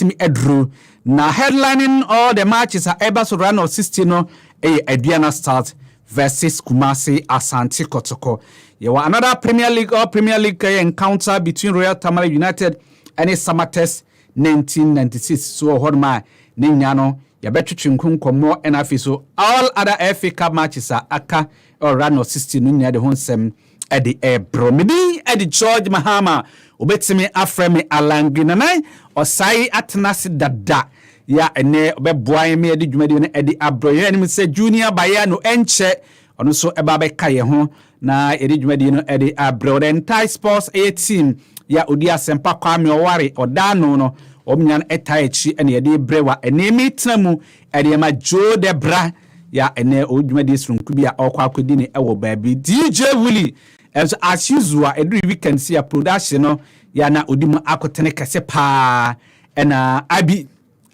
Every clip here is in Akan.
obetimi edru na headlining all the matches are able to run of 16 no Aduana Stars versus Kumasi Asante Kotoko. You want another Premier League encounter between Royal Tamale United and Samates 1996. So Horma Ninyano Yabetri Nkunkomo and Afiso. All other FA Cup matches are aka or run of 16 near the Honsem at the air bromidi at the George Mahama Obetimi Afremi Alanginanai or Sai Atanasi Dada. Ya ene obeboa me edi dwumadi ne edi abroye anim se junior baya no enche ono so eba be kaye ho na edi dwumadi no edi abro the entire sports a team ya odi asempa kwame oware odano no omnyan eta echi ene edi brewa ene mitnamu edi ma jo de bra ya ene odwumadi srunku bia okwa akodi ne ewo baabi DJ Willie as usual every weekend see a production no ya na odimu akotene kase pa ena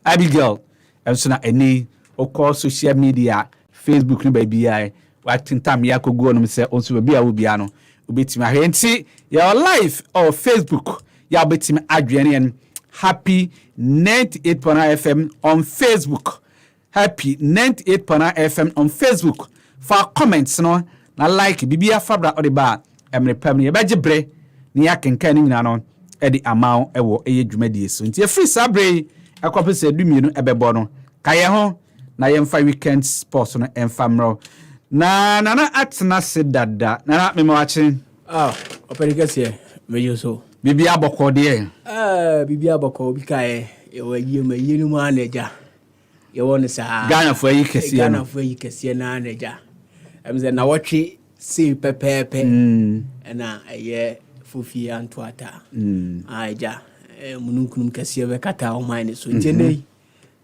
Abigail, and so na any oko social media, Facebook ni baby I watching time yako go on say also be a ubiano. Ubeti ma henti your live or Facebook ya ubeti ma Adrian happy 98.9 FM on Facebook. Happy 98.9 FM on Facebook. For comments no na like bibia fabra odeba emre pam ni beje bre ni akenkan ni no e di amount ewo eye dwumadi so nti e free sabre akopese dumienu ebebo no kaye ho na yemfa weekend sports no enfamro na atna se dada na me mawache operikase meyo so bibia aboko de bibia aboko bi kae e wayi mayenu ma anaja ye won sa Ghana fo yi kese na anaja emze na watwe si pepepe na aye fufi antoata aja mununkunum kase be kata o mine so ntene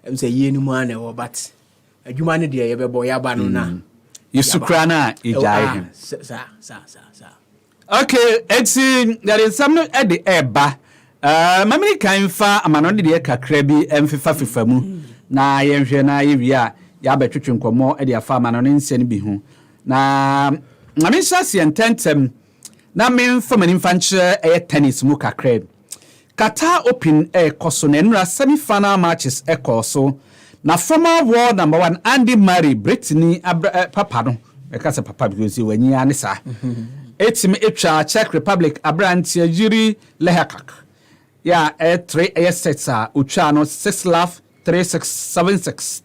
emse yenu mu ana wo bat adwuma ne de ye bebo ya ba no na yusukra na ijai sa okay it's there is some at the eba mamini kan fa amano de kakra bi emfifa fifa mu na yenhwe na yewia ya betwetwe nkomo e de afa amano ne nsen bi hu na mamisha si ententem na memfa manimfa nche tennis mu kakra Qatar Open koso na enura semi-final matches koso na former world number 1 Andy Murray Brittany papa no ekase papa because wanyi anisa etimi etwa Czech Republic Abrantia Yuri Lehakak ya 3 sets utwa no 6 love 3676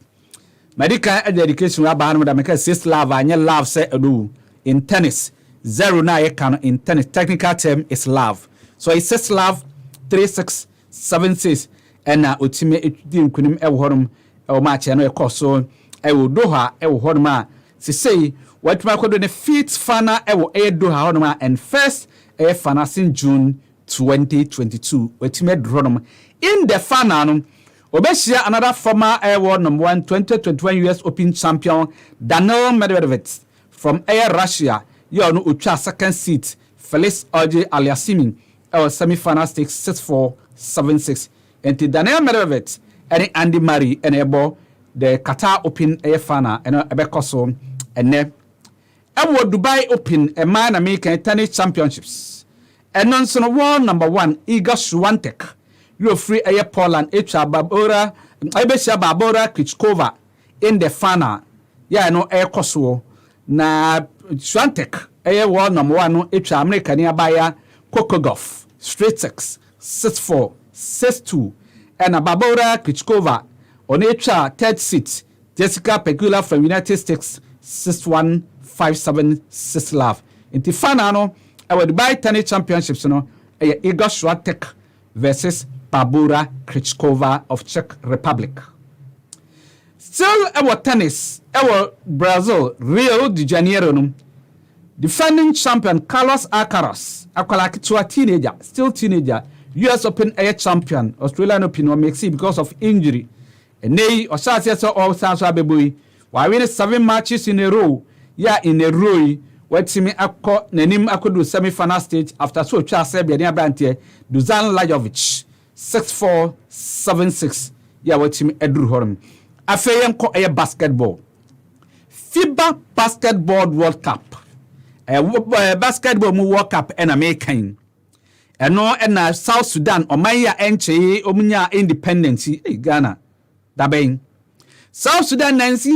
medical education abanu da meka 6 love anya love say edu in tennis 0 na yekan in tennis technical term is love so it's 6 love 3676 and otime di nkunim ewo horum ewo match no ekoso ewo Doha ewo horum a sesei watuma kodo ne fit fana ewo Doha horum and first fana sin June 2022 watime dronom in the final no obeshia another former world number 1 2021 US Open champion Daniil Medvedev from Russia you no utwa second seat Felix Auger-Aliassime our semi-final stakes 6-4-7-6 and Daniil Medvedev and Andy Murray and ebo the Qatar Open final and ebekoso and ewo Dubai Open a man American tennis championships and nonso world number 1 Iga Swiatek you free Poland Barbora Krejcikova in the final yeah no koso na Swiatek world number 1 no American abaya Kokogov straight 6-4 6-2 and Barbora Krejcikova on third seat Jessica Pegula from United States 6-1 5-7 6 love in the final no our Dubai tennis championships no Iga Swiatek versus Barbora Krejcikova of Czech Republic. Still our tennis our Brazil Rio de Janeiro no defending champion Carlos Alcaraz akwalaki to a teenager still teenager US Open air champion Australian Open or makes it because of injury and nay or so all sounds abeboy why win 7 matches in a row in a row what me akọ nanim akodu semi-final stage after so twa Serbia ne abantie Dusan Lajovic 6-4 7-6 what me edru horum afeyem ko basketball FIBA Basketball World Cup basketball mu World Cup en American eno na South Sudan omanya enche omunya independence Ghana daben South Sudan nansi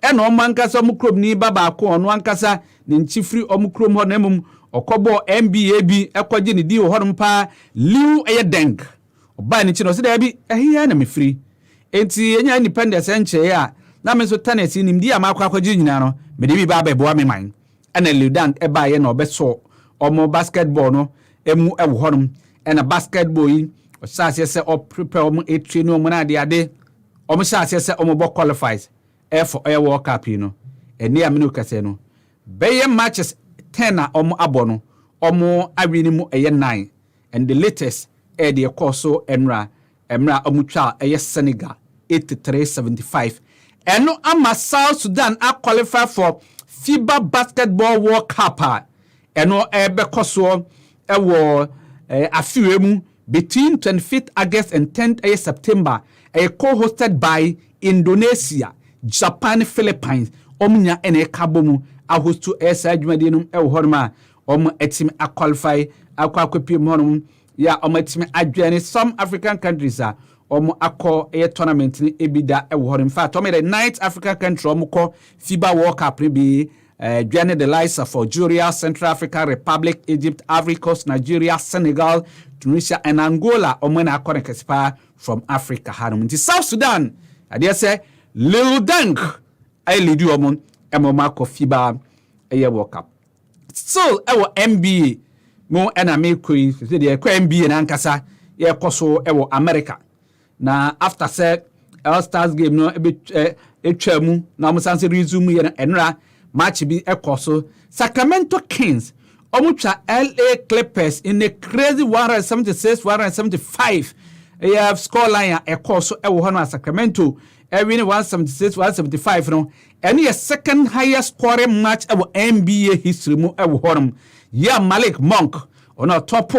eno omankasa omukrom ni baba ko ono ankasa ne nchifri omukrom ho namum okobo NBA bi ekwaje ne di ho mpa liu deng oba ni chi no se da bi ehia na mefiri enti enya independence enche ya na me so tanesi nim di amakwa akwaje nyina no me de bi baba eboa me man ena liudan eba ye na obeso omo basketball no emu ewo honum ena basketball yi o sase se o prepare omo etri no omo na ade omo sase se omo bo qualifies for World Cup no eni amenu kase no beye matches 10 na omo abo no omo awini mu 9 and the latest the course emra omo twa Senegal 83-75 eno ama South Sudan a qualify for FIBA Basketball World Cup eno bekoso ewo afiwemu between 25th August and 10th September co-hosted by Indonesia, Japan, Philippines. Omnya ene kabomu a hostu esa adwumadinum ewo horma etimi a qualify akwakwapiem honum ya etimi adwane some African countries akọ tournament ni ebida ewo horim fa to me the 9th African country ko FIBA World Cup bi Joining the likes of Algeria, Central Africa Republic, Egypt, Ivory Coast, Nigeria, Senegal, Tunisia, and Angola. Omena Korekespa from Africa. Hanum. South Sudan, I dare say, Lil Deng, I lead you among Emomako FIBA World Cup. So, our NBA, mo ename kui, the NBA and Ankasa, ye koso ewo America. Na after say, All Stars game no a bit chemu, na musansi resume yen enra. Match be ekoso Sacramento Kings omucha LA Clippers in a crazy 176-175 have scoreline ekoso ewo hono Sacramento win 176-175 no any a second highest scoring match ewo NBA history mu ewo hono ya Malik Monk on a top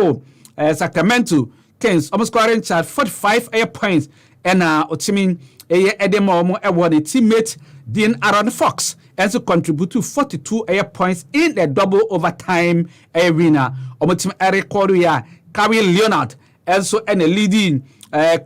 Sacramento Kings almost scoring chart 45 points and otimin edemo mo ewo the teammate Dean Aaron Fox also contribute to 42 points in the double overtime arena. Omotim Eric Correa, Kawhi Leonard, also and a leading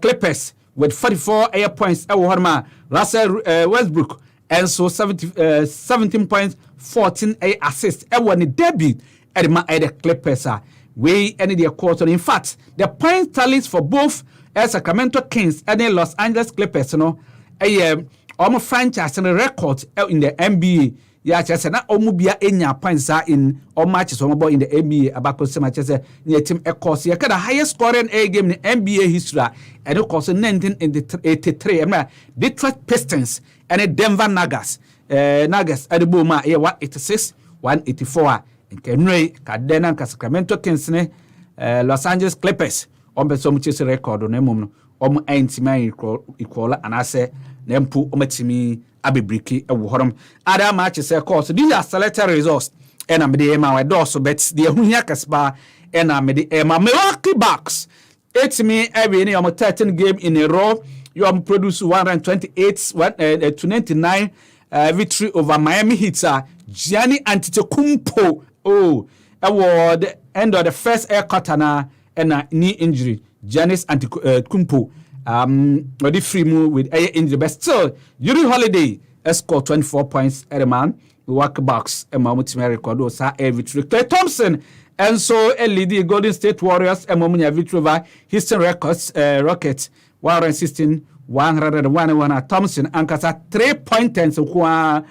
Clippers with 44 points. Russell Westbrook, also 17 points, 14 assists. Everyone the debut at the Clippers. We ended their quarter. In fact, the point tallies for both Sacramento Kings and the Los Angeles Clippers. Almost franchise and record in the NBA. Yeah, just na omubia enya points in all matches in the NBA about some matches near team course. You the highest scoring game in NBA history and of course 1983. Detroit Pistons and the Denver Nuggets. Nuggets at the boom 186, 184. And Kenray, Cadena, Sacramento Kings, Los Angeles Clippers. So much record on them. Equal and I say Nempu Ometimi Abibriki Ewohorum. Other matches, of course, these are selected results. And I'm the Emma Dosso bets the Hunyakas bar and I'm the Emma Milwaukee Bucks. It's me every 13 game in a row. You have produced 128-299 victory over Miami Heat. Gianni Antetokounmpo. Oh, award end of the first air cutter and knee injury. Giannis Antetokounmpo the free move with a injury, but still during holiday scored 24 points at a man. Milwaukee Bucks and Mamutima record was a victory. Klay Thompson and so LED Golden State Warriors and Mamunia victory over Houston Rockets 116-101. Thompson anchors at 3-pointers 12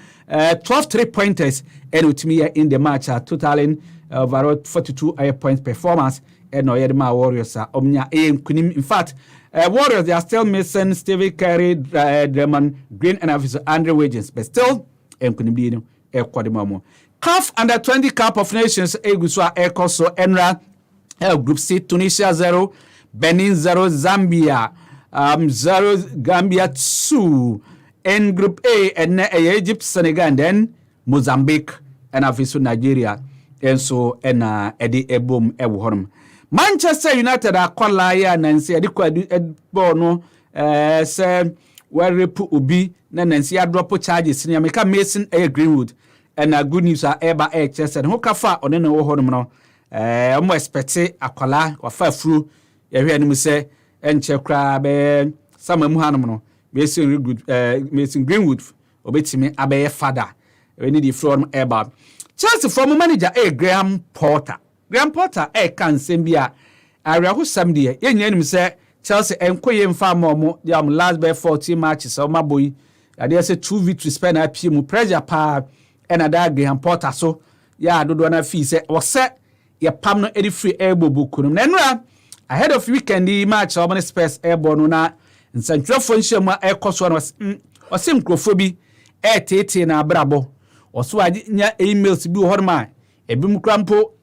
3-pointers and with me in the match totaling overall 42 points performance. And no Yedma Warriors are Omnia Kunim. In fact, Warriors, they are still missing Stevie Curry, Draymond Green, and Andrew Wiggins, but still, Kunim Quadimamo. CAF Under 20 Cup of Nations, Eguswa Ekoso Enra, Group C, Tunisia 0, Benin 0, Zambia 0, Gambia 2, in Group A, and Egypt, Senegal, and then Mozambique, and Aviso Nigeria, and so, and Eddie Ebum Ewohorum. Manchester United are called liar Nancy Adikono say where repu ubi na Nancy drop charges in America Mason Greenwood and good news are eba Chester and Hokafa on no honum no omo expect akwala wafa afuru yehwe anim se enche kra be samamu hanom no Mason Greenwood obetimi abeye father we need the from eba Chelsea from manager Graham Potter kan sembia ariaho samde yenya anim se Chelsea enkoye mfa mo dem last by 14 matches o maboyi ade say 2 victories pen apie mu pressure pa and ada Graham Potter so ya dodo na fi se wo se ye pam no edi free elbow bukunum na nura ahead of weekend match o Spurs elbow no na nsantwefo nhyiamu ekoso no osim krofobi tete na abrabo oso anya emails bi horma ebi mkrampo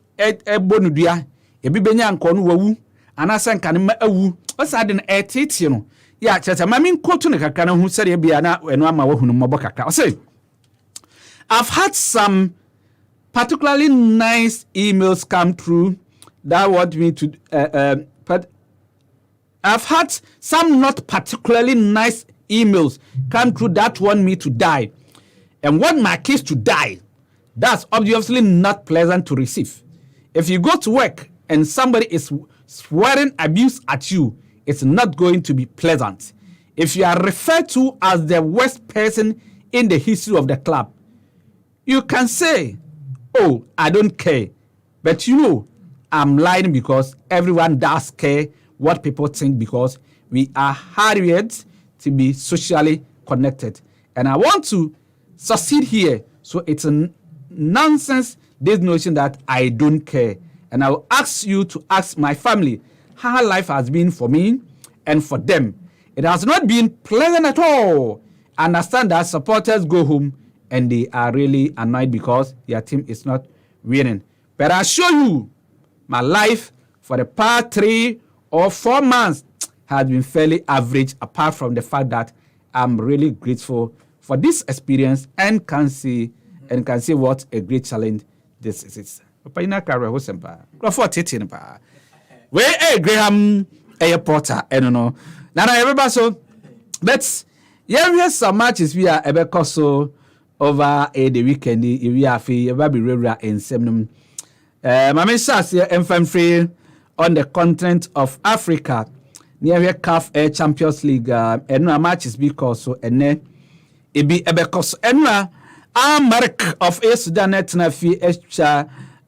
bonudua ebi benya nko no wawu anasa nka ne ma awu osade no tete no ya cheta mami nkoto ne kakra na hu sere bia na eno ama wahunu mbo kakra o say I've had some particularly nice emails come through that want me to but I've had some not particularly nice emails come through that want me to die and want my kids to die. That's obviously not pleasant to receive. If you go to work and somebody is swearing abuse at you, it's not going to be pleasant. If you are referred to as the worst person in the history of the club, you can say, oh, I don't care. But you know, I'm lying because everyone does care what people think because we are hardwired to be socially connected. And I want to succeed here. So it's a nonsense, this notion that I don't care. And I will ask you to ask my family how life has been for me and for them. It has not been pleasant at all. I understand that supporters go home and they are really annoyed because their team is not winning. But I assure you, my life for the past 3 or 4 months has been fairly average, apart from the fact that I'm really grateful for this experience and can see what a great challenge this is. We Graham Potter, I don't know. Now everybody so let's here's some matches we are able so over the weekend. We are free, we be regular in seminum. Mama Shas here free on the continent of Africa. Near CAF Air Champions League and matches because so and then it be because and Mark of A Sudan Nafi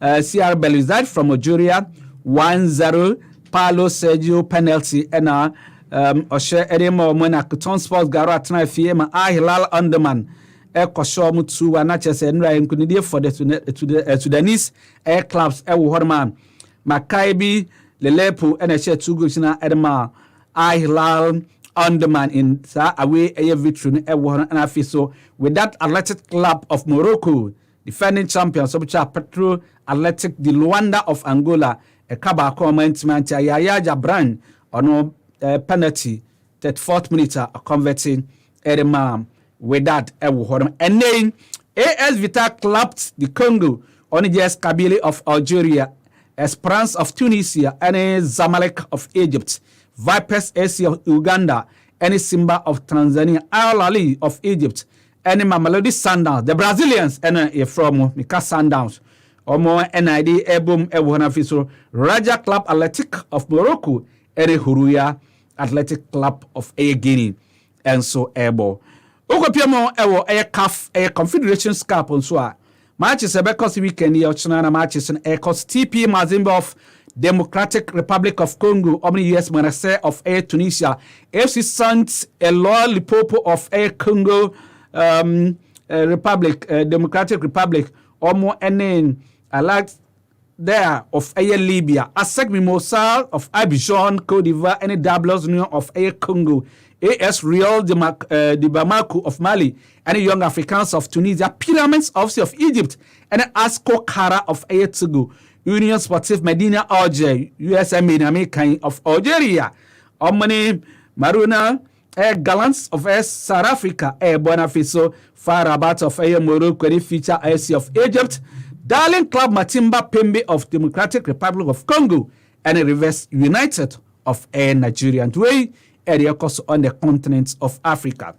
CR Belizad from Algeria 1-0 Paulo Sergio penalty and Oshe Edemo Mona Kuton Sports Garat Nafi ma Hilal Underman Ekosho Mutu Anaches and Ryan Kunidia for the Sudanese air clubs Horman Maccabi Lelepo and Tugusina Edema Hilal Underman in Sa away a victory and Afiso with that Athletic Club of Morocco, defending champions of Petro Athletic de Luanda of Angola, a Kaba comment Yaya Jabran on penalty 34th minute converting Edema with that and then AS Vita clapped the Congo on JS Kabylie of Algeria, Esperance of Tunisia, and Zamalek of Egypt, Vipers AC of Uganda, and Simba of Tanzania, Al Ali of Egypt, and Mamelodi Sundowns, the Brazilians, and from Mika Sundowns, or more NID Ebum Ebuhanafiso, Raja Club Athletic of Morocco, and Huruya Athletic Club of Guinea, and so Ebo. Okopiamo Ewo CAF Confederation Cup on Swa. Matches Ebekos weekend, Yochanana matches and Ekos TP Mazembe of Democratic Republic of Congo, Omni US Monastir of Air Tunisia, FC Saint Eloi Lipopo of Air Congo Republic, Democratic Republic, Omo Enen Alax there of Air Libya, Asec Mimosa of Abidjan, Cote d'Ivoire, and Dablos Union of Air Congo, AS Real de Bamako of Mali, and Young Africans of Tunisia, Pyramids of Egypt, and Asco Kara of Air Togo, Union Sportive Medina Alger, USM American of Algeria, Omani Maruna, Air Gallants of South Africa, Air Bonafiso, Far Rabat of Air Morocco, and feature IC of Egypt, Darling Club Matimba Pembe of Democratic Republic of Congo, and Reverse United of Air Nigeria, and way area cost on the continent of Africa.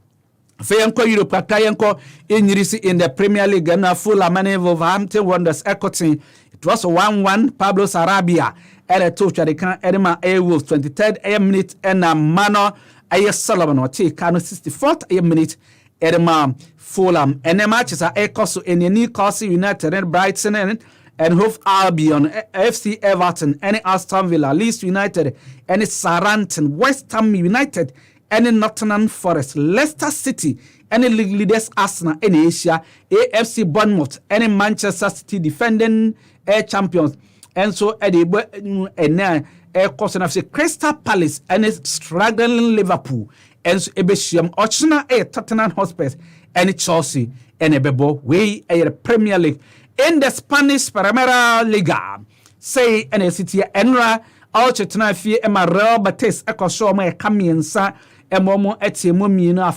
Fayanko Europe, Kayanko in the Premier League, and a full amane Wolverhampton Wanderers Ecotin, it was 1-1 Pablo Sarabia and to Chadika Edema A Wolves 23rd minute and Mano Aye Solomon or take 64th minute Edema Fulham and the matches are Ecoso in Newcastle United and Brighton and Hove Albion, FC Everton, and Aston Villa, Leeds United, and Southampton, West Ham United, and Nottingham Forest, Leicester City, and league leaders Arsenal in Asia, AFC Bournemouth, and Manchester City defending champions, and so and course of Crystal Palace and struggling Liverpool, and so Ebesham, Ochina, Tottenham Hotspur, and Chelsea, and Ebebo, we a Premier League. In the Spanish Primera Liga, say NCT Enra, Alchetna Fie, Emma Real Bates, Ecosoma, Camiensa, Emomo Etiemumina,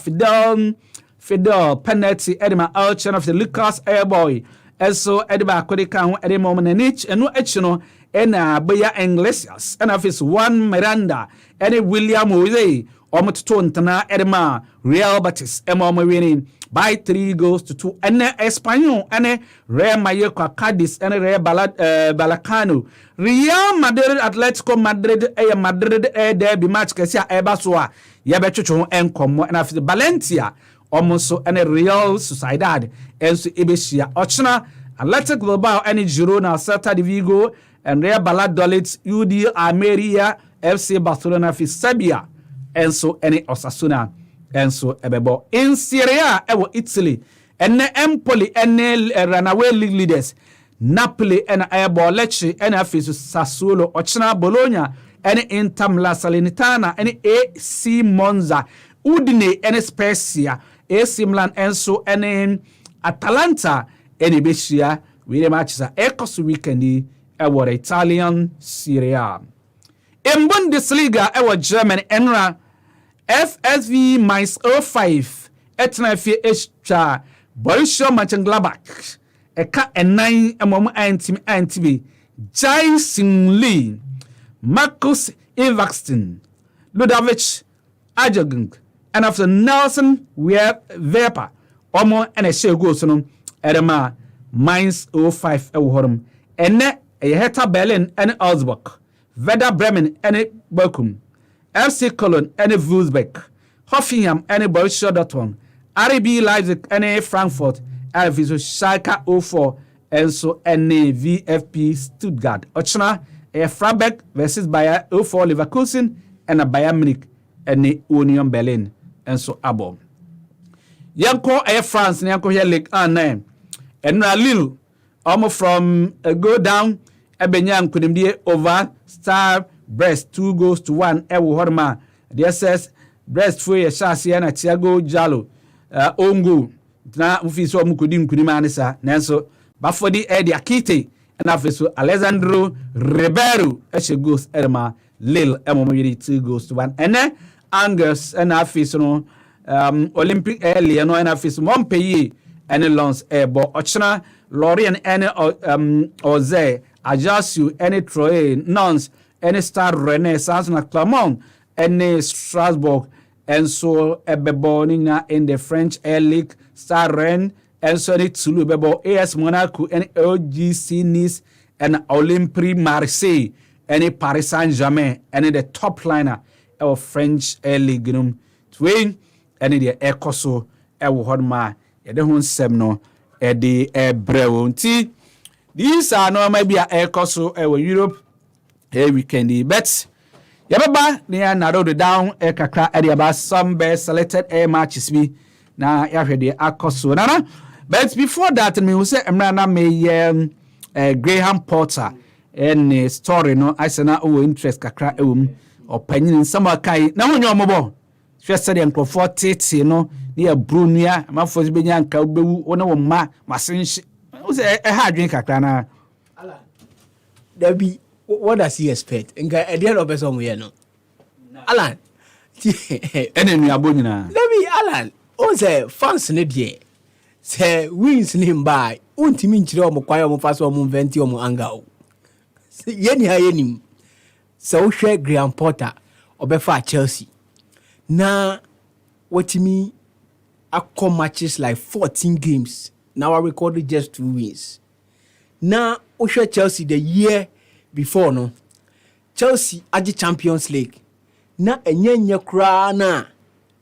Fidel, Penalty, Edema Alchen of the Lucas Airboy, and so Edema Codican, Edemom and each, and no Echino, and Baya Iglesias, and of his one Miranda, and William Uze, Omotontana, Edema, Real Bates, Emomo winning. By 3-2, and Espanyol, and Real Mallorca, Cadiz, and Real Balacano, Real Madrid, Atletico Madrid, Madrid, derby match, Cassia, Ebasua, Yabechucho, and Como, and after Valencia, almost so, and Real Sociedad, and so Ibisia, Ochna, Athletic Bilbao, and Girona, Celta de Vigo, and Real Valladolid, UD Almeria, FC Barcelona, Serbia, and so any Osasuna. And so ebebo in Syria ewo Italy ene Empoli ene runaway league leaders Napoli ene ebo Lecce ene afisu Sassuolo Ochina Bologna ene Inter Salernitana ene AC Monza Udine ene Spezia AC Milan enso ene Atalanta ene Brescia we matches a Ecos weekend ewo Italian Serie A. In Bundesliga ewo Germany enra FSV Mainz 05 etna fi extra Borussia Mönchengladbach eka enan emom antibi Jason Lee Marcus Ivaxton Ludovic Ajagung and after Nelson Weber omo ene share goals no edema Mainz 05 eworum ene Hertha Berlin ene Augsburg Werder Bremen ene Bochum FC Cologne and Wolfsburg, Hoffenheim and Borussia Dortmund, RB Leipzig and Frankfurt, and Schalke 04 and so and VfB Stuttgart. Ochna Freiburg versus Bayer 04 Leverkusen and Bayern Munich and Union Berlin and so abo. Yanko France Yanko here League 1 and Lille almost from go down Ebenyang Kudimdi over Star Brest 2-1 ewo horma the SS Brest for ye Shasia na Thiago Jallo ongo na mfiso mukudi anisa nanso bafodi Eddie Akite na afeso Alessandro Ribeiro goals erma Lille emomoyiri 2-1 ene Angers na afeso no Olympic early no na afeso Montpellier ene Lens ebo ochna Lorient ene Oze Ajaccio ene Troyes Nantes any Stade Rennais, Saint-Ouen, Clermont, any Strasbourg, and so Ebebo in the French Air League, Stade Rennes, and so any Toulouse, Bebo, AS Monaco, and LGC Nice, and Olympique Marseille, any Paris Saint-Germain, and the top liner of French Air League, twin, and the Ecoso, Ewohodma, Edehun Semno, Edi Ebrewonti. These are no maybe a Ecoso, Europe. Weekend, but Yababa near narrowed down a kakra area some best selected air matches me now. Yahweh Akosuna, but before that, me say Emrana may Graham Potter and a story no I say na interest kakra or penny in some kai now on your mobile. Just said and comfort it, near Brunia, my first Benyan Kaubu, one ma, Massin was a hard drink kakra. Debbie. What does he expect? And at the end of the summer, no. Alan, enemy abonina. Let me, Alan. Oh, say fans in the say wins him by. Untiminchiro mo kwaya mo faso mo venti mo angao. Yeni ha yenim. So share Graham Potter obefa Chelsea. Na what me matches like 14 games. Now I recorded just 2 wins. Now Osha Chelsea the year before no. Chelsea agi Champions League. Na enye kra na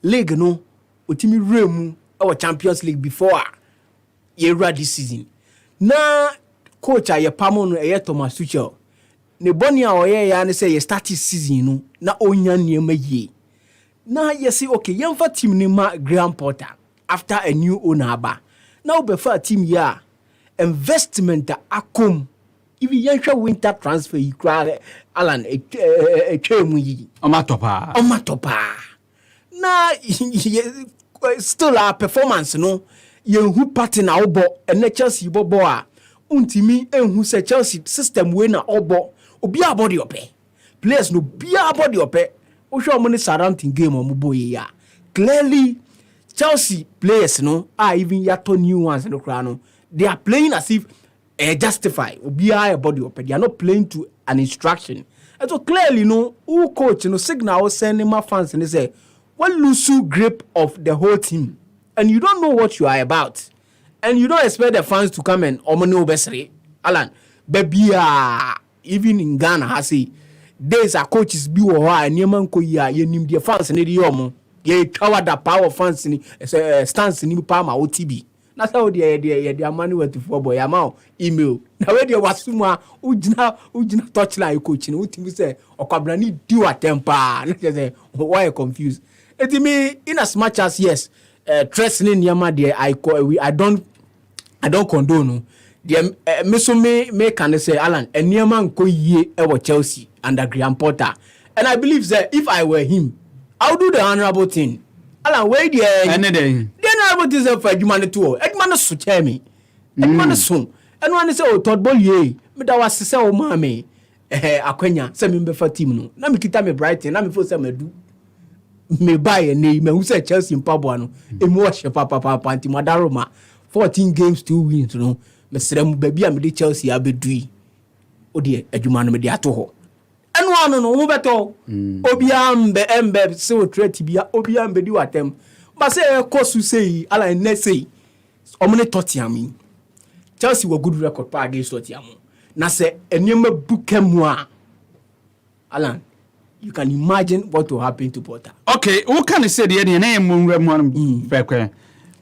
league no otimi remu our Champions League before year this season. Na coach a ye pamo no eye Thomas Tuchel. Ne boni a oye ya ne say ye start season no na onya niema ye. Na ye say okay, yemfa team ni ma Graham Potter after a new owner aba. Na obefa team ya investment akom. Even yensha winter transfer yi kra Alan twemu yi. Omatopa. Na still our performance no yenhu party na obo ene Chelsea bobo a untimi enhu se Chelsea system we na obo obi abody ope players no bi abody ope o show mo ni Southampton game o mo boye ya clearly Chelsea players no are even yato new ones no kra no they are playing as if justify obi abody ope they are not playing to an instruction. And so clearly no who coach no signal sending my fans and they say what lose grip of the whole team and you don't know what you are about and you don't expect the fans to come and omano besre Alan baby even in Ghana has say days are coaches be or and yeman ko ya ye nim the fans ne di yomo ye power the power fans ni stance ni pa ma OTB na say the money went to for boy amount email na we dey wasuma ugina touchline coach ni utimi say okwabra ni di watempa na say why confused it me in as much as yes threatening yama there I don't condone the me can say Alan eniama nko yie e Chelsea under Graham Potter and I believe that if I were him I would do the honorable thing. Alan wait there anything then I would deserve for Edmund too Edmund so tell me Edmund so and one say oh third ball ye me da was say o ma me akwanya say me be for team no na me kita me Brighton na me for say me do me buy me who say Chelsea mpabo no emu worship papa anti madaroma 14 games 2 wins no me srem baby am de Chelsea abedui odi adwuma no me de ato ho enu anu no mo beto obi ambe embe so threat bia obi ambe di watem ba say kosu say ala ne say omne Tottenham Chelsea were good record pa against Tottenham na say enema bukemu a Alan you can imagine what will happen to Potter. Okay, who can say the name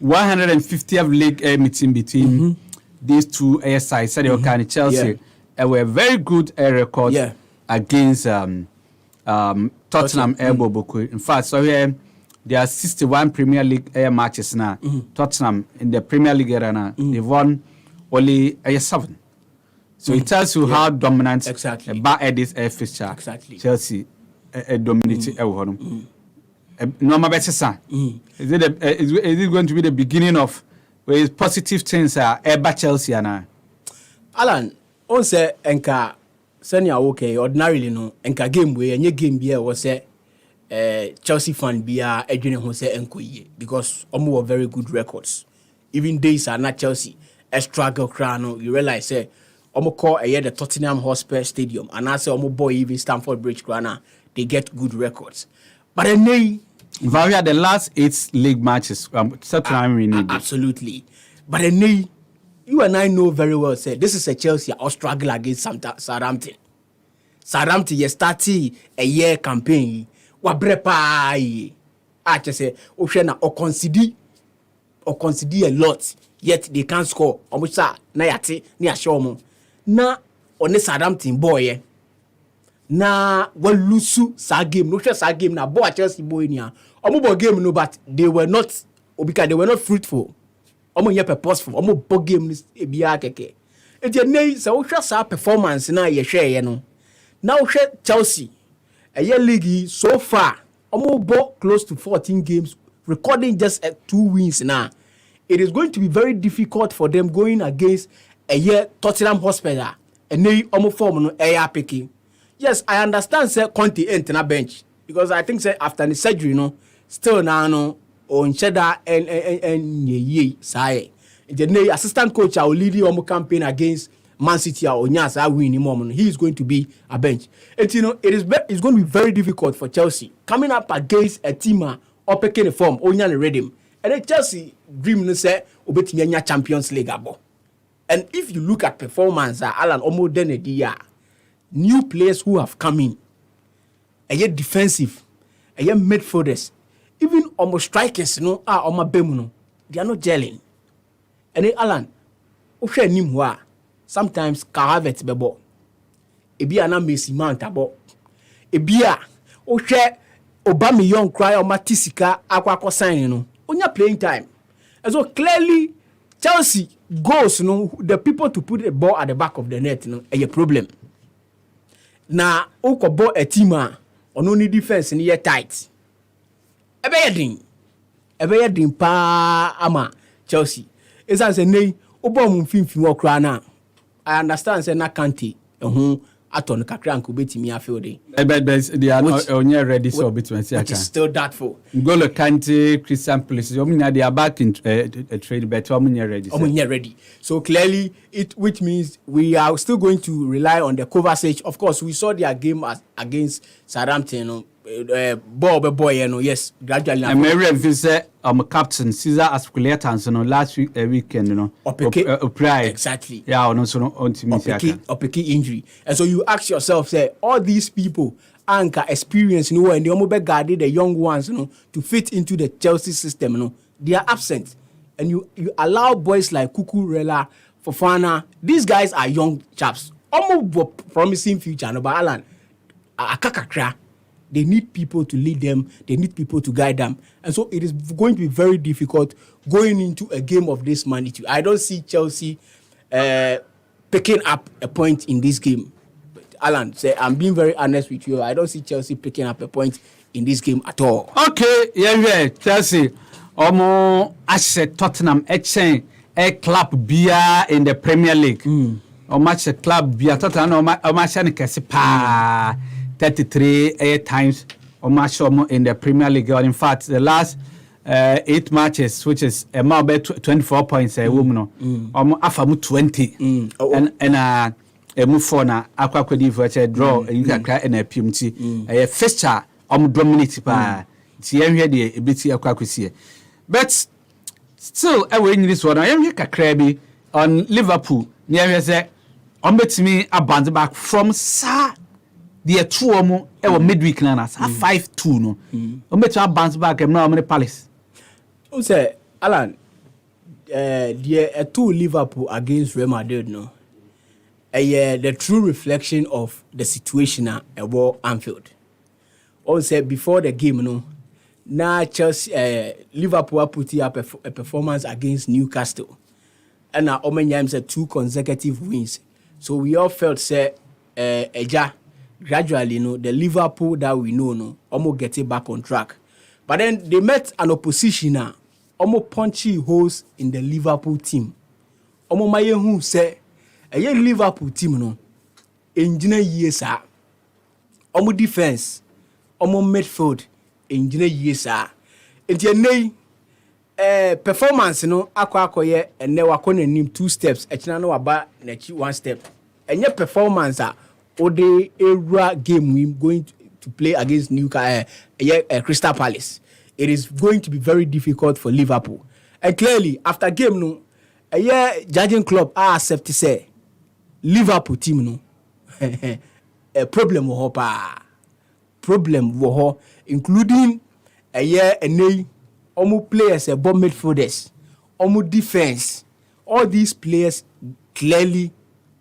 150th league meeting between these two sides. Said okay, Chelsea were very good record against Tottenham Boku. In fact, so here there are 61 Premier League matches now. Tottenham in the Premier League now they've won only 7. So it tells you how dominant this fixture Chelsea dominated normal better son. Is it going to be the beginning of where positive things are about Chelsea now? Alan, on say enka senior okay ordinarily no enka game way and your game be was say Chelsea fan be edwene ho say enkoye because omo were very good records. Even days are not Chelsea a struggle crown you realize say omo call the Tottenham Hotspur Stadium and I say omo boy even Stamford Bridge crown they get good records. But then Varia the last 8 league matches absolutely. But then you and I know very well say this is a Chelsea or struggle against Southampton. Southampton you started a year campaign wa brepa I just say na or consider a lot yet they can't score omusa na yate ni ashomo na on Southampton boy na walusu sa game no share sa game na boy Chelsea boy ni omo game no but they were not fruitful omo ye purposeful omo bo game ni ebia keke e nei sa wo hwɛ sa performance na ye hwɛ ye no na wo hwɛ Chelsea a year league so far omo bo close to 14 games recording just 2 wins now. It is going to be very difficult for them going against a year Tottenham Hotspur and they omo form no air picking. Yes, I understand say Conte ain't na bench because I think say after the surgery no still now no on cheddar and ye say the assistant coach will lead the campaign against Man City or Nyasa win him. He is going to be a bench. And you know it's going to be very difficult for Chelsea coming up against a team or picking a form or ready. And then Chelsea dream no say obetimi anya Champions League abo. And if you look at performance, Alan, almost then a year, new players who have come in, and yet defensive, and yet midfielders, even almost strikers, no, almost bemuno, they are not gelling. And then Alan, okay, nimwa, sometimes Kahavet bebo, ebia na Messi Mount abo, ebia, okay, Obama young cry or Matisika aqua sign, on your playing time. And so clearly, Chelsea goals, the people to put the ball at the back of the net, a problem. Now, Oko ball a team on only defense in your tight. Ebe yedin pa ama Chelsea. It's as a nay, Obo mumfin more crana. I understand, say na Kante, aton kakra and kubeti mi afelde. They are not ready so between which is still doubtful. Golo Kante, Christian Pulisic, they are back in trade, but ready. So clearly, which means we are still going to rely on the Kovacic. Of course, we saw their game against Southampton. Boy, yes, gradually. And Mary visit captain Caesar Aspilicueta last weekend, pride. Exactly. Yeah, on Opeki injury. And so you ask yourself, say, all these people anchor experience, and they almost guarded the young ones, to fit into the Chelsea system, they are absent. And you allow boys like Cucurella, Fofana, these guys are young chaps, almost promising future, but Alan, Akakakra. They need people to lead them. They need people to guide them. And so it is going to be very difficult going into a game of this magnitude. I don't see Chelsea picking up a point in this game. But Alan, I'm being very honest with you. I don't see Chelsea picking up a point in this game at all. Okay, yeah, Chelsea. Omo asset Tottenham a club beer in the Premier League. Or match a club beer Tottenham or match any pa. 33 times or match in the Premier League. Or in fact, the last 8 matches, which is a more 24 points, a woman, afamu 20, and a move for na aqua could draw, and you can cry in a PMT, a fixture dominate by the ability of Quackisia. But still, I win this one. I am here, Crabby on Liverpool, near as a me a bounce back from Sa. The two or midweek nanas 5-2 no. To bounce back and now many Palace. Who say Alan? The two Liverpool against Real Madrid no. The true reflection of the situation at Anfield. Also before the game no. Now Chelsea Liverpool put up a performance against Newcastle, and now Omenyam said 2 consecutive wins. So we all felt say gradually, the Liverpool that we know, almost get it back on track. But then they met an opposition now, almost punchy holes in the Liverpool team. Almost my who say, a Liverpool team, engineer years are. Almost defense, almost midfield, engineer years are. And your performance, akwa and ne wakone nim 2 steps, echinano aba nechi 1 step. And your performance Ode era game we going to play against Crystal Palace. It is going to be very difficult for Liverpool. And clearly, after game judging club accept to say Liverpool team a problem with her, including almost players, bomb midfielders, almost defense. All these players clearly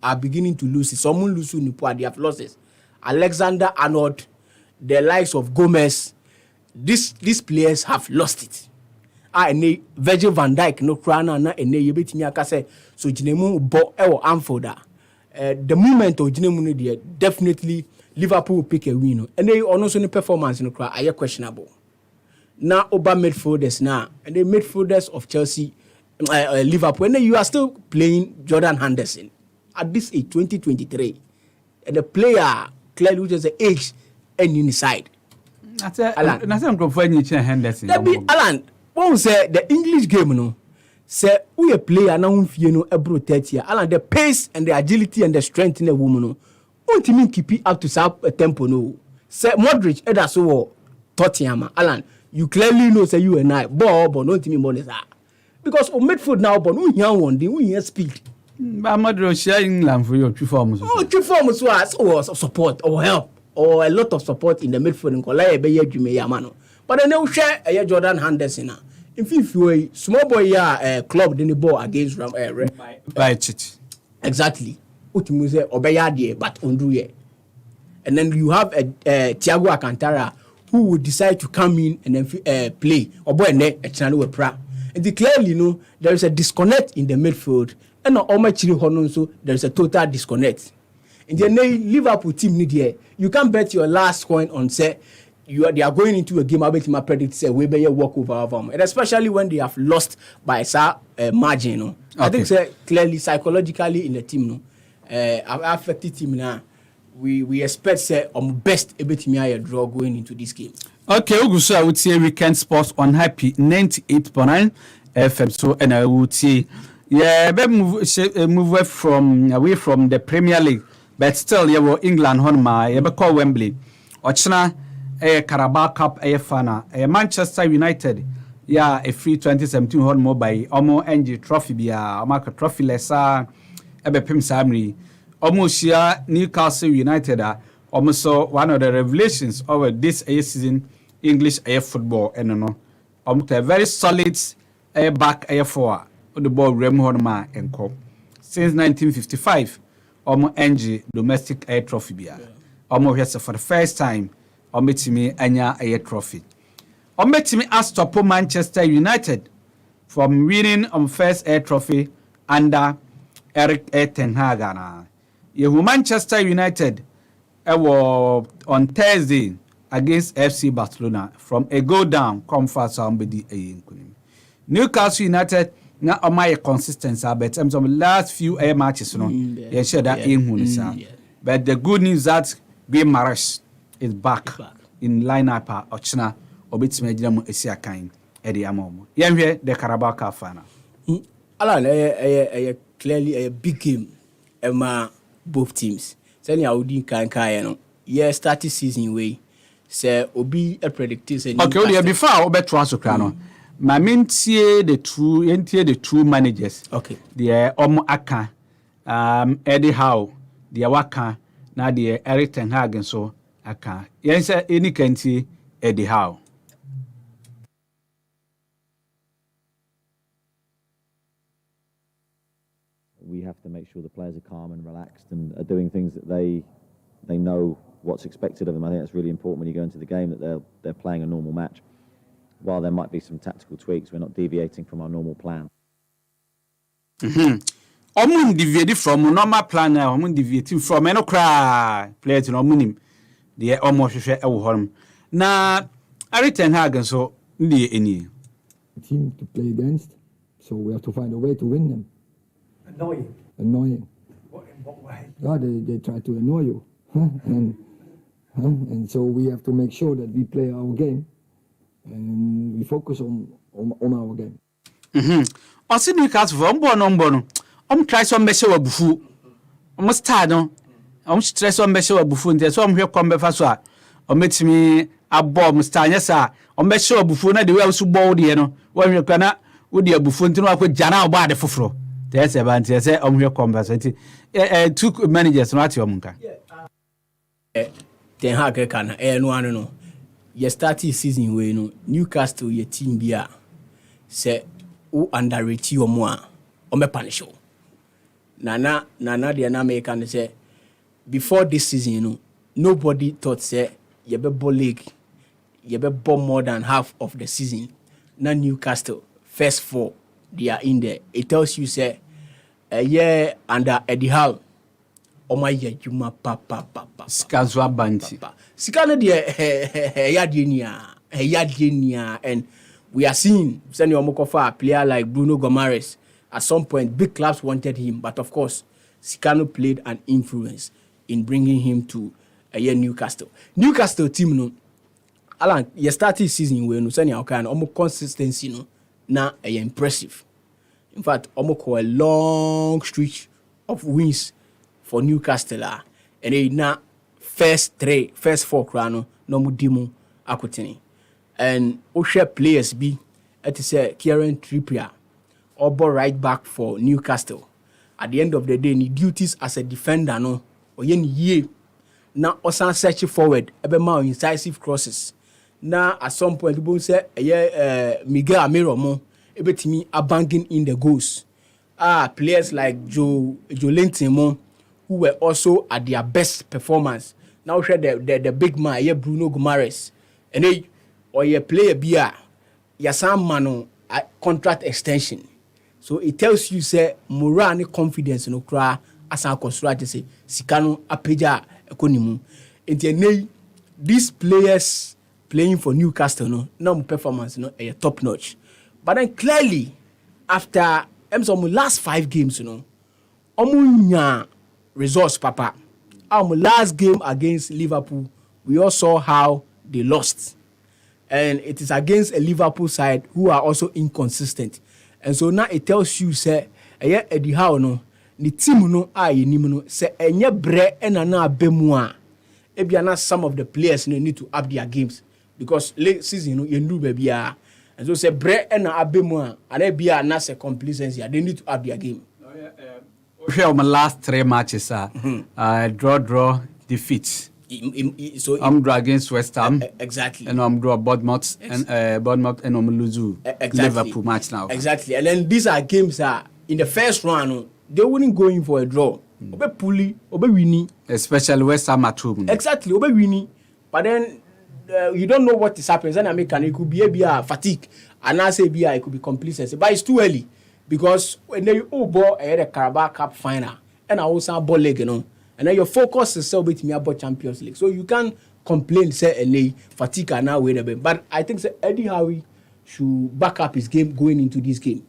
are beginning to lose it. Someone lose Nipo, they have losses. Alexander Arnold, the likes of Gomez, these players have lost it. Virgil van Dijk, no crana, na ene yebetimi akase. So Jinemu bo ewo Anfield. The moment of Jinemu definitely Liverpool will pick a win. And they also the performance in the are questionable. Now over midfielders now, and the midfielders of Chelsea, Liverpool, and then you are still playing Jordan Henderson. At this age, 2023, and the player clearly which is the age and inside. Alan, I'm going to Henderson. Alan, what say the English game? No, say we a player now. You know, a brute here. Alan, the pace and the agility and the strength in the woman. No, won't mean keep it up to a tempo. No, say Modric, that's so Tottenham. Alan, you clearly know say you and I, but don't me money because on midfield now, but we have one, we have speed. Amadro share England for your two forms. Oh, two forms was support or help or a lot of support in the midfield in Kolaya Bayer Jume Yamano. But I know share a Jordan Henderson. In fifth way, small boy club in the ball against by it. Exactly. Utimuse Obayadi, but Unduye. And then you have Thiago Alcantara who would decide to come in and then play. Or boy, a channel pra. And clearly, there is a disconnect in the midfield. And not Omachiri Hononso, there is a total disconnect. In the Liverpool team, you can't bet your last coin on say they are going into a game. I bet my predict say we better walk over them, and especially when they have lost by a margin. Okay. I think say clearly psychologically in the team, affected team now. We expect say best a draw going into this game. Okay, Ugusu, I would say Weekend Sports on Happy 98.9 FM. So and I would say move away from the Premier League, but still you were England Honma, you call Wembley. Ochna Carabao Cup fana Manchester United a free 2017 Honmo by Omo NG Trophy bia Omaka Trophy lesa Pim Samri. Almost here Newcastle United almost one of the revelations of this season English football and almost a very solid back for the ball Rem Horma and Co. Since 1955 almost NG domestic air trophy bia almost for the first time Ometimi anya a trophy. Ometimi astopo Manchester United from winning first air trophy under Erik ten Hag. Manchester United were on Thursday against FC Barcelona from a goal down come fast somebody Newcastle United na my consistency but some last few matches share that but the good news that Guy Mares is back in lineup Ochna obetime agina mu esi akan e de amomo yehwe the Carabao Cup final Alan clearly a big game both teams. Send your Audi can started season way. Say obi a predicted. Okay, before we bet wasokrano. My main the two managers. Okay. The Aka, Eddie Howe, the Waka, now the Erik ten Hag and so Aka. Yes, any can see Eddie Howe. We have to make sure the players are calm and relaxed and are doing things that they know what's expected of them. I think that's really important when you go into the game that they're playing a normal match. While there might be some tactical tweaks, we're not deviating from our normal plan. Omun deviated from normal plan now. Omun deviating from no cry players in Omunim. The almost share home. Now, Erik ten Hag and so any team to play against, so we have to find a way to win them. Annoying. What way? Yeah, they try to annoy you, and so we have to make sure that we play our game and we focus on our game. Also, Newcastle from Bono. Try some measure of bufu. Start no. Stress on measure of bufu. There's some here come before. Meet me a bomb star. Yes, sir. Measure of bufu. Na the way so bold, when you cannot with your bufu to know what Jana about the fufro. There's a band. Yes, here conversation. Two managers not your munka. Ten Hag can no. You started season way no Newcastle your team bia say who underrate you more or me punish you. Nana the American say before this season nobody thought say you be ball league you be ball more than half of the season. Now Newcastle first four they are in there. It tells you say a year under Eddie Howe. Oh my juma papa. Skazwa banti. Sikana de yadenia and we are seeing sending Omokofa a player like Bruno Gomares. At some point, big clubs wanted him, but of course, Sikano played an influence in bringing him to Newcastle. Newcastle team no, Alan, you started season when you send kind of consistency no, now impressive. In fact, almost a long stretch of wins for Newcastle, and they now first four crown no mudimu akutini, and Osha players be at say Kieran Trippier, Obo right back for Newcastle. at the end of the day, ni duties as a defender no, or yen ye. Now, osan search forward, ebe ma incisive crosses. Now, at some point, people say, Miguel Amiro mo, ebe timi abanking in the goals. Players like Joe Linton mo, who were also at their best performance. Now, share the big man, Bruno Guimaraes, and they or ye player bia, ya some man contract extension. So it tells you say morale confidence no kra asa construct say sikano apeja ekonimu. Enti these players playing for Newcastle no performance a top notch. But then clearly after some last 5 games omunya results papa. Our last game against Liverpool we all saw how they lost. And it is against a Liverpool side who are also inconsistent. And so now it tells you, say, Eddie Howe no, the team no no, say enye bre na bemua. Ebiana some of the players need to up their games because late season you know baby and so say bre na bemua and ebia na say complacency they need to up their game. My last 3 matches draw defeat. So I'm draw against West Ham. Exactly. And I'm draw Bournemouth and I'm lose Liverpool match now. Exactly. And then these are games that in the first round they wouldn't go in for a draw. Obe pully, obe winning. Especially West Ham at home. Exactly, obe winning. But then you don't know what is happening. And it could be a fatigue, and I say it could be complacency. But it's too early because when you ball the Carabao Cup final and I also ball leg, and then your focus is still with me about Champions League. So you can't complain, say, LA fatigue are now winning. But I think say, Eddie Howe should back up his game going into this game.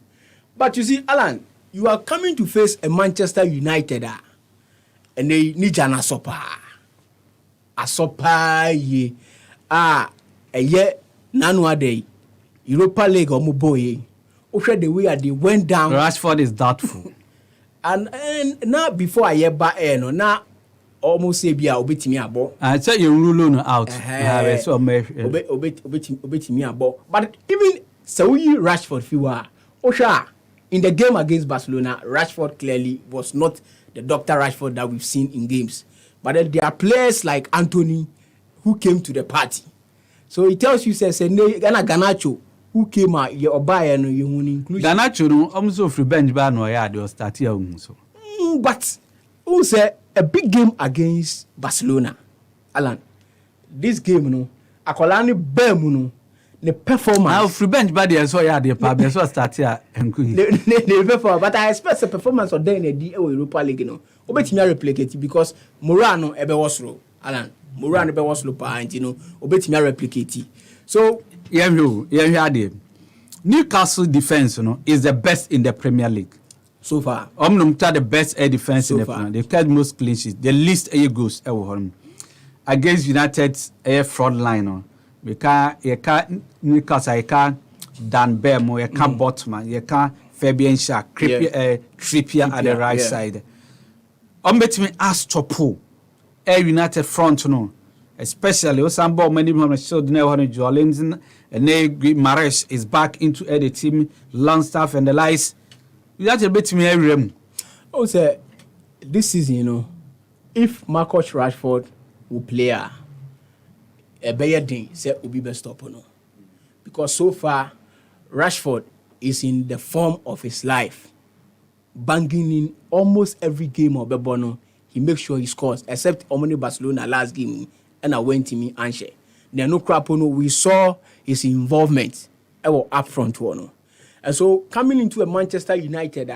But you see, Alan, you are coming to face a Manchester United and they need an asopa ye. A year nanwa day Europa League or Muboye. Okay, the way they went down. Rashford is doubtful. And now before I hear back now almost say be obetimi abo. I said you rule out. So obetimi abo. But even Sawi Rashford fiwa Osha in the game against Barcelona, Rashford clearly was not the Dr. Rashford that we've seen in games. But then there are players like Anthony who came to the party. So it tells you say Garnacho who came out your buyer no you include Garnacho no almost free bench ban no ya dey start here so. But who say a big game against Barcelona, Alan. This game no akolani bem no the performance. Now free bench bad there so ya dey pa be so start here enku. The performance, but I expect the performance of them in the Europa League no. Obetimi replicate because Morano ebe was slow, Alan. Morano ebe was slow pa and obetimi replicate. So yeah, Newcastle defense is the best in the Premier League. So far. The best air defense so in the Premier League. They've had most clean sheets. The least air goals ever against United's air front line. Because you can't Newcastle, you can't Dan Bermo, you can't Botman, you can't Fabian Schär, Trippier at the right side. Bet me ask Topo, Air United front especially some ball many people showed now Joelinton and Mares is back into the team, Longstaff and the lights. You have to bet me every room. Oh, sir, this season, if Marcus Rashford will play a better thing, say will be best stopper, because so far Rashford is in the form of his life, banging in almost every game of Bebono. He makes sure he scores, except Omoni Barcelona last game, and I went to me Anshe. There no crap we saw his involvement up front one. And so coming into a Manchester United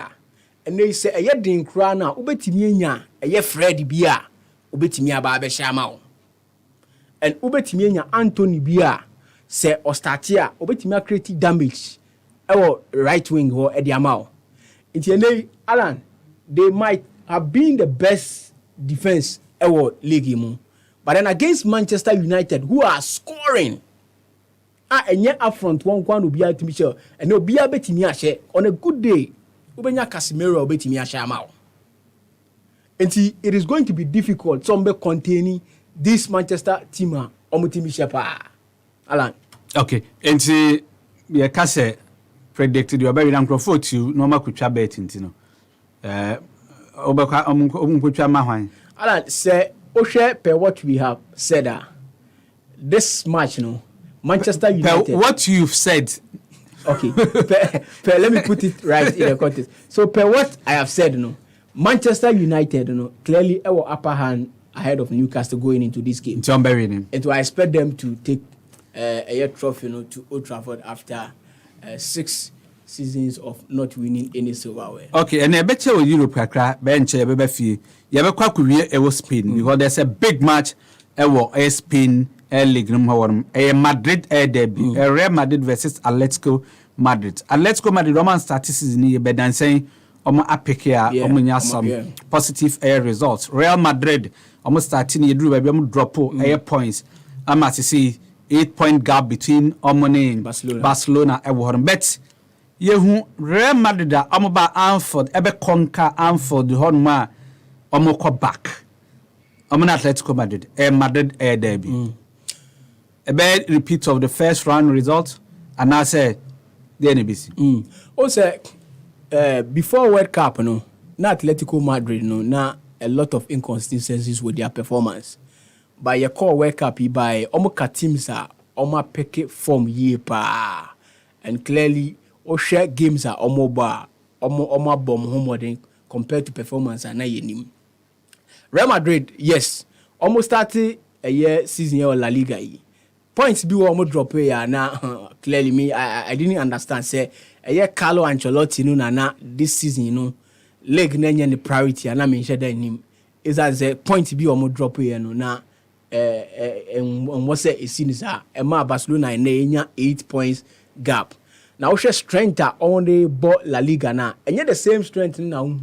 and they say a din crana ubetimi nya a Freddy Bia ubetimi aba be shama and ubetimi nya Anthony Bia say Ostatia ubetimi create damage right wing or Ediamao. Intiene Alan, they might have been the best defense league. But then against Manchester United, who are scoring, and yet up front, one will be able to be and no be able to on a good day, Ubenya Casemiro will be to me. And see, it is going to be difficult, somebody containing this Manchester team, Alan. Okay, and see, the Casse predicted you are very uncrophone to normal could betting, Obeka omunkotwa mahwan. Alan say Oshe per what we have said this match Manchester United. What you've said. Okay. Let me put it right in the context. So per what I have said Manchester United clearly our upper hand ahead of Newcastle going into this game. John Berry. And so I expect them to take a trophy to Old Trafford after 6 seasons of not winning any silverware. Okay, and I bet you Europe kakra bench be fie. You be kwa kuwie e Spain because there's a big match Spain league Madrid derby. Real Madrid versus Atletico Madrid. Atletico Madrid Roman statistics ni be dan saying omo apeke a omo nya some positive results. Real Madrid omo starting ye duru be omo drop points. Ama see 8-point gap between omo and Barcelona e wo bet yehu Real Madrid omo ba Anfield ebe conquer Anfield honma omo ko back omo na Atletico Madrid Madrid derby ebe repeat of the first round result and I say the NBC also before World Cup na Atletico Madrid na a lot of inconsistencies with their performance by your call World Cup by omo ka teams omo pick form ye pa and clearly share games are omo bomb home compared to performance and yenim. Real Madrid, yes, almost started a year season or La Liga. Points be almost drop here now. Clearly, me I didn't understand. Say a year Carlo Ancelotti na this season leg nanya the priority and I mentioned that him is as a point be almost drop here na and what's it seen is Barcelona in 8 points gap. Now we strength on the ball La Liga now, and yet the same strength now.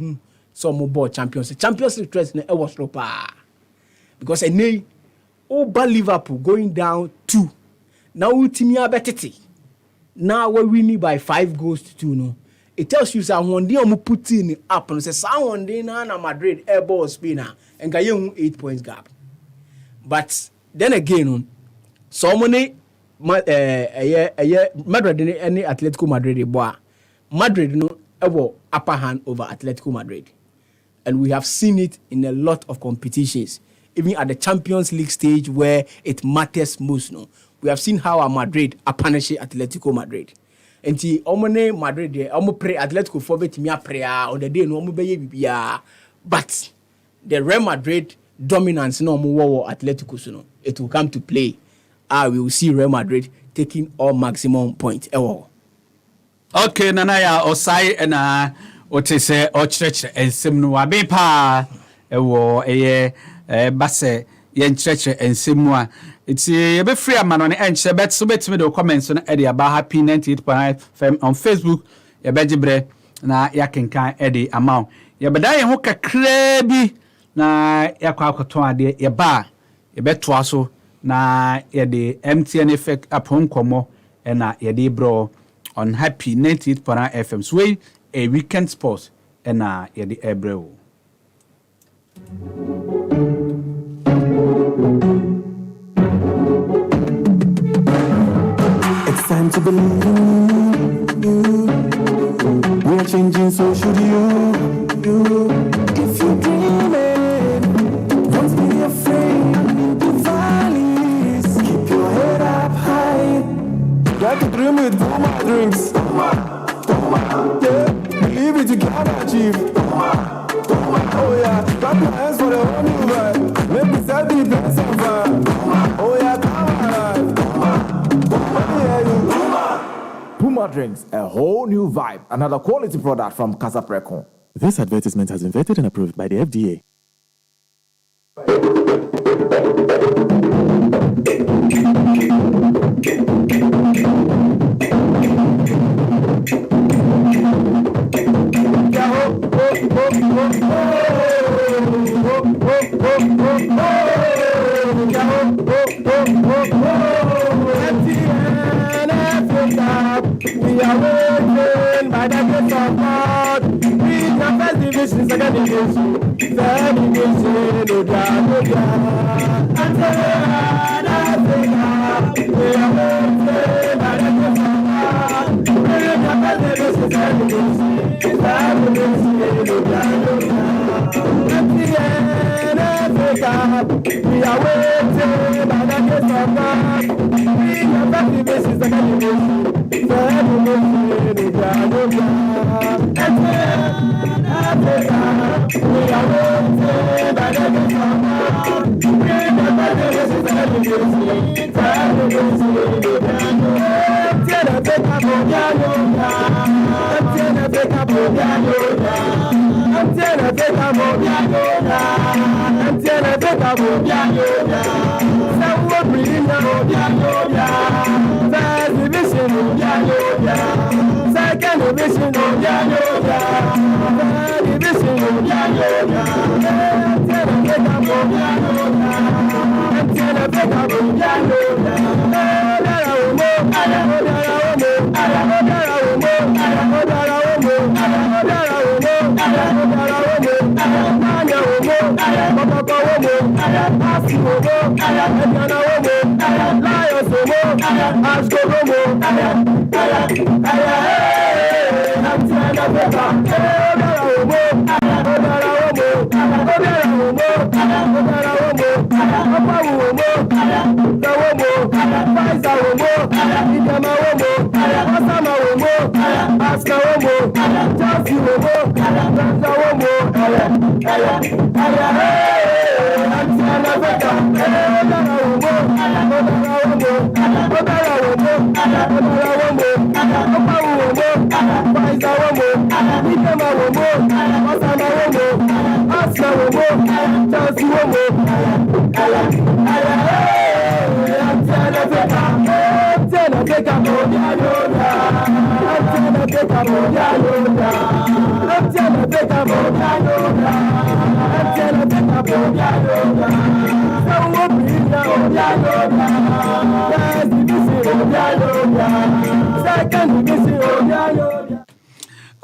Some more Champions League strength na was proper because over Liverpool going down 2. Now Timia betete. Now we're winning by 5 goals to 2. It tells you that one day I'm putting up and say someone day na Madrid airball spinner and got 8 points gap. But then again, so many. Madrid any Atletico Madrid Madrid upper hand over Atletico Madrid, and we have seen it in a lot of competitions, even at the Champions League stage where it matters most. We have seen how Madrid punish Atletico Madrid. And the omone Madrid pray Atletico for me prayer on the day no be but the Real Madrid dominance Atletico it will come to play. We will see Real Madrid taking all maximum points. Okay, Nanaya Osai and Otese Ochurch and Simnua Bepa Basse Yen Church and Simua. It's a bit free man on the end. Bet so bet me the comments on Eddie about happy 98.5 on Facebook. Ya bejibre na yakenkan Eddie amount. Ya bedai hoka krebi na yakwa koton ade ya ba ya betwa so. Na yede MTN effect upon komo na yede bro on happy 98.9 FM so a weekend sports na yede ebro. It's time to believe in you. We are changing, so should you. If you dream it, don't be afraid. Got to dream with Puma drinks. Yeah, believe it, you can achieve. Oh yeah, clap your hands for the whole new vibe. Make me start the best of vibe. Oh yeah, come alive. Puma drinks, a whole new vibe. Another quality product from Casa Precon. This advertisement has been vetted and approved by the FDA. We are waiting by the grace of God. We are first division, second division, third division, We are waiting by the grace of God. We are waiting by the grace of God. We are back to this is the grace. For every we are waiting by the grace of God. We are back to this is the grace. For every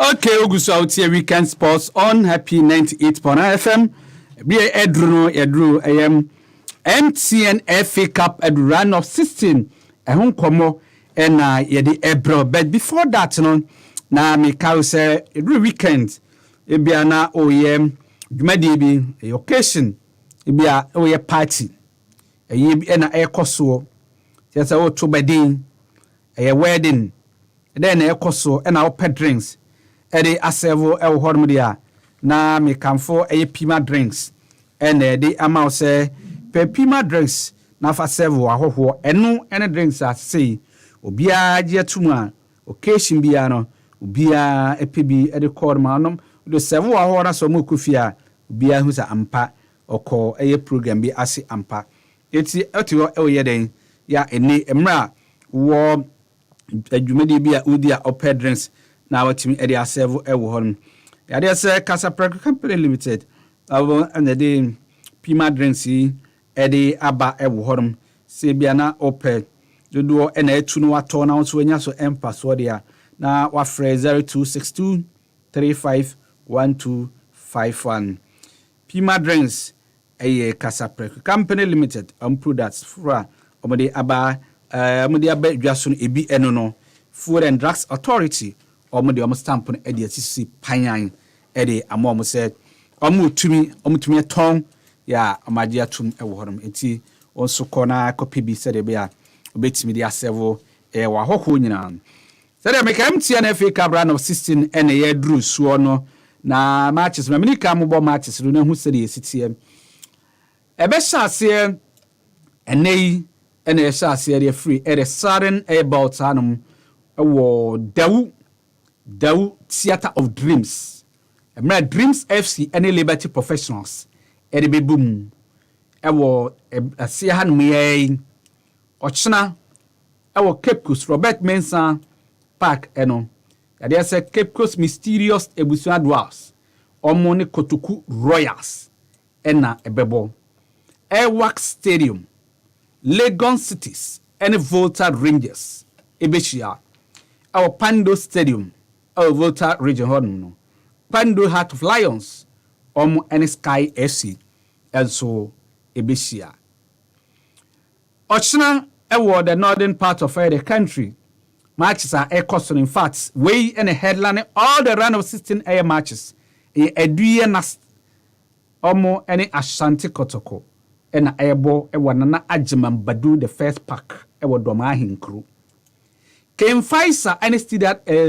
Okay, Augusto out here weekend sports on Happy 98.9 FM. Be Edru MTN FA Cup at run of 16. Home como and yedi ebro. But before that, no, na me ka say every weekend ebiana oyem dwumadi bi occasion ebia oye party. Eyi na ekoso. Just o to bedin. A wedding. Then ekoso and our pet drinks. Ede asevo e hodom dia na me kamfo pima drinks ene de ama se pima drinks na fa sevo ahoho eno ene drinks a sei obia je atuma occasion bia no obia epebi ede call ma no do sevo ahoho na so mo kufia obia hu sa ampa oko program bi ase ampa eti wo ye den ya eni emra wo adwumadi bia udia oped drinks na watimi ede aserve ewo hon ya de say Casaprego Company Limited and the pima drinks ede aba ewo hon se bia na oped dodo na etu no wato na so anya so empa so de na wa frɛ 0262 351251 pima drinks Casaprego Company Limited products fra omode aba dwaso no ebi eno no Food and Drugs Authority omode stamp no ede asisi panyan ede amom se omutumi ton ya amagia tum ewo honom enti onso kona copy bi se de bia obetimi dia servo wa hokho nyina se de make MTN FA Cup run of 16 ene ye dru suo no na matches ma minika mo matches no na hu se de sitie ebe shase enei ene shase de free ede sudden about hanum wo Dawu Theater of Dreams. Emra Dreams FC any Liberty Professionals. Ede be boom. Ewo asia hanum ye. Ochna ewo Cape Coast Robert Mensah Park eno. Yade say Cape Coast Mysterious Ebusua Dwarfs. Omo ne Kotoku Royals. Ena ebebo. Airwax Stadium. Legon Cities. Any Volta Rangers. Ebeshia. Our Pando Stadium. Our Volta Region Horn. Pando Heart of Lions. And Sky FC. And so Ebeshia. Ochna, the northern part of the country. matches are air cost. In fact, way and a headline all the round of 16 air matches. A duye nas omo any Ashanti Kotoko and airbo a wanana Ajiman Badu the first pack a Wadomahin crew. Came Pfizer and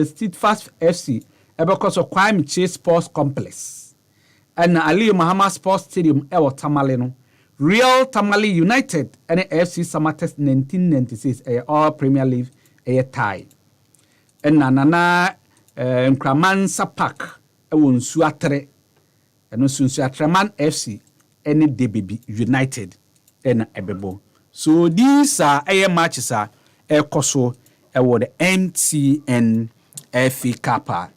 Steadfast FC because of Kwame Chase Sports Complex and Ali Muhammad Sports Stadium ewa Tamaleno Real Tamale United and FC Samates 1996 all Premier League a tie and Nana Nkramansa Park ewa Nsuatre and Nsuatre Man FC and DBB United and Ebebo. So these are air matches are air koso ewa the MTN FA Cup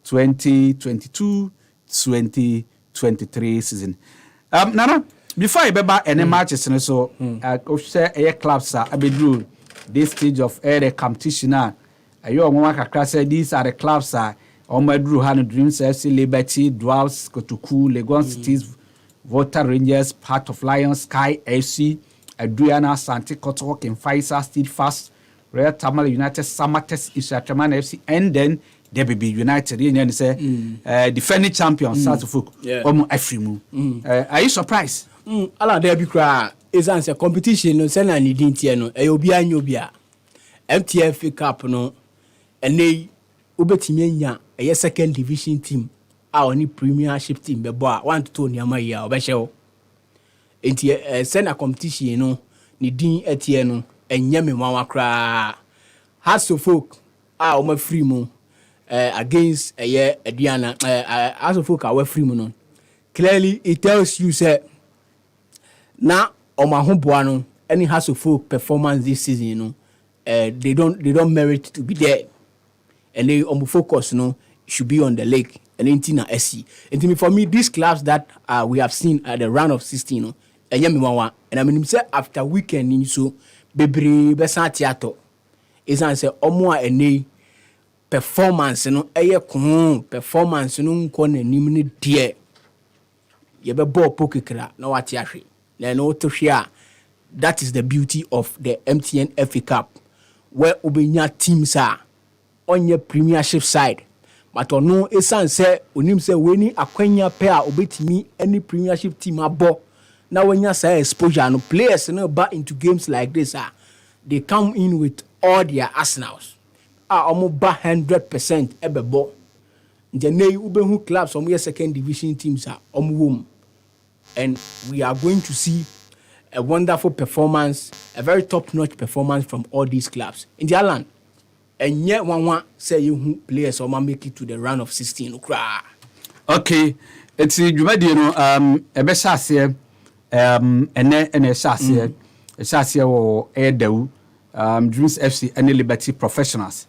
2022-2023 season. Nana, before I beba any matches, so I share air clubs are abedru this stage of air competition. Ayo mwaka say these are the clubs are Omedru Han Dreams FC Liberty, Dwarfs, Kotuku, Legon Cities, Volta Rangers, Part of Lions, Sky FC, Adriana, Santi Kotok, and Pfizer, Steadfast, Real Tamale United, Samates, Ishatraman FC, and then DBB United, and say defending champions, South Africa, Afrimu. Are you surprised? Ala there be cry. Is answer competition no send any dintie no. Obia nyobia. MTF Cup no. And they ubetimi nya a second division team. Our new premiership team be boa 1 to 2 nyama ya obehye. Enti send a competition no ni din etie no enye me nwa kra. Hearts of Folk o free mo. Against a year Diana as of folk are free mono. Clearly it tells you say now on my home boano any House of Folk performance this season, you know, they don't merit to be there. And they focus, you know, should be on the lake and Intina SC. And for me, these clubs that we have seen at the round of 16, you know, and I mean say after weekend in so Bebre Besa Theater is answer Omo and performance no performance no nko na nim ne de ye be ball pokekra na wati ahwe na no to hwe that is the beauty of the MTN FA Cup where obenya teams are on your premiership side but ono esan say onim say we ni akwanya pe a obetimi any premiership team abo na wanya say exposure no players no back into games like this they come in with all their arsenals almost 100% ebebo. Njenei ubehu clubs some second division teams are wom. And we are going to see a wonderful performance, a very top-notch performance from all these clubs. In the island, and yet one say you players or make it to the round of 16. Okay, it's Jumadi, a beshasia, and a shasia or Edu, Dreams FC and Liberty Professionals.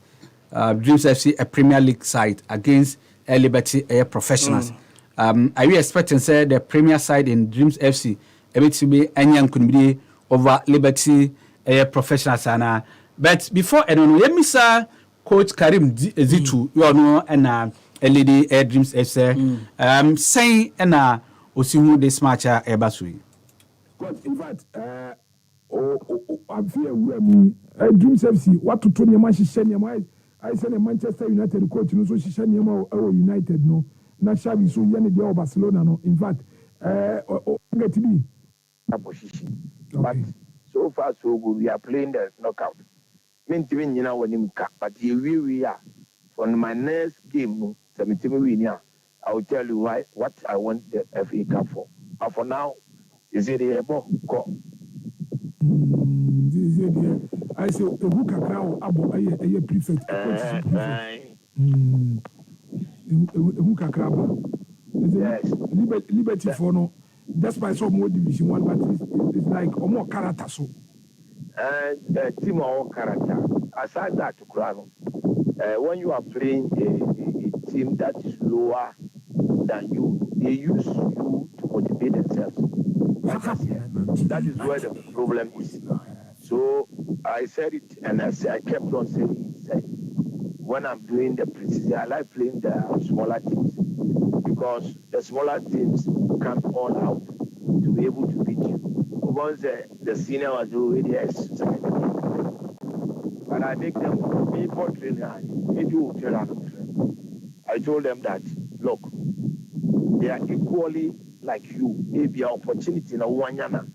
Dreams FC a Premier League side against Liberty Air Professionals. Are you expecting say the Premier side in Dreams FC to be any could be over Liberty Air Professionals but before I don't know, let me say Coach Karim Zitu, you know, and LED Air Dreams FC saying and Osimu this match Ebasui. In fact, I'm fear Dreams FC what to Tony Mashi I said Manchester United coach no so shisha niema United no na Xavi so yene dia Barcelona no in fact get be but so far so good we are playing the knockout mean even you know when him but we are from my next game no 17 we I will tell you what I want the FA Cup for but for now is it a go I say who can crowd abo aye prefect who can crowd Liberty for no that's why some more division 1 but it's like more character so team or character aside that to crown when you are playing a team that is lower than you they use you to motivate themselves that is where the problem is. So I said it and I kept on saying it. When I'm doing the preseason, I like playing the smaller teams because the smaller teams come all out to be able to beat you. Once the senior was already but I make them before training, I told them that, look, they are equally like you. If you have opportunity in a one-yana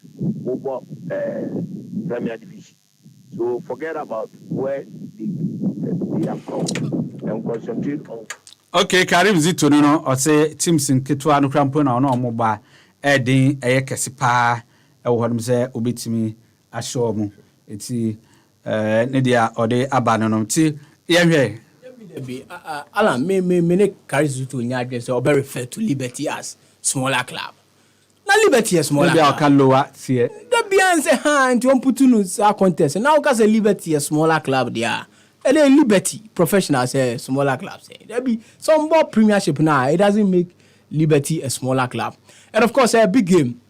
over Premier Division. So forget about where they have come and concentrate on. Okay, Karim Zito no or say teams in Kitwa no crampo na no omoba edin kese pa e wo hodum say obetimi asho mu eti ne dia ode aba no ti ye hwe Alan me Karim Zito nya adwen say obe refer to Liberty as smaller club. Na Liberty is smaller. Maybe can lower tie. The Bian say ha nti on put no contest. Now ka say Liberty is smaller club there. And then Liberty professional say smaller club say there be some more premiership now. It doesn't make Liberty a smaller club. And of course a big game.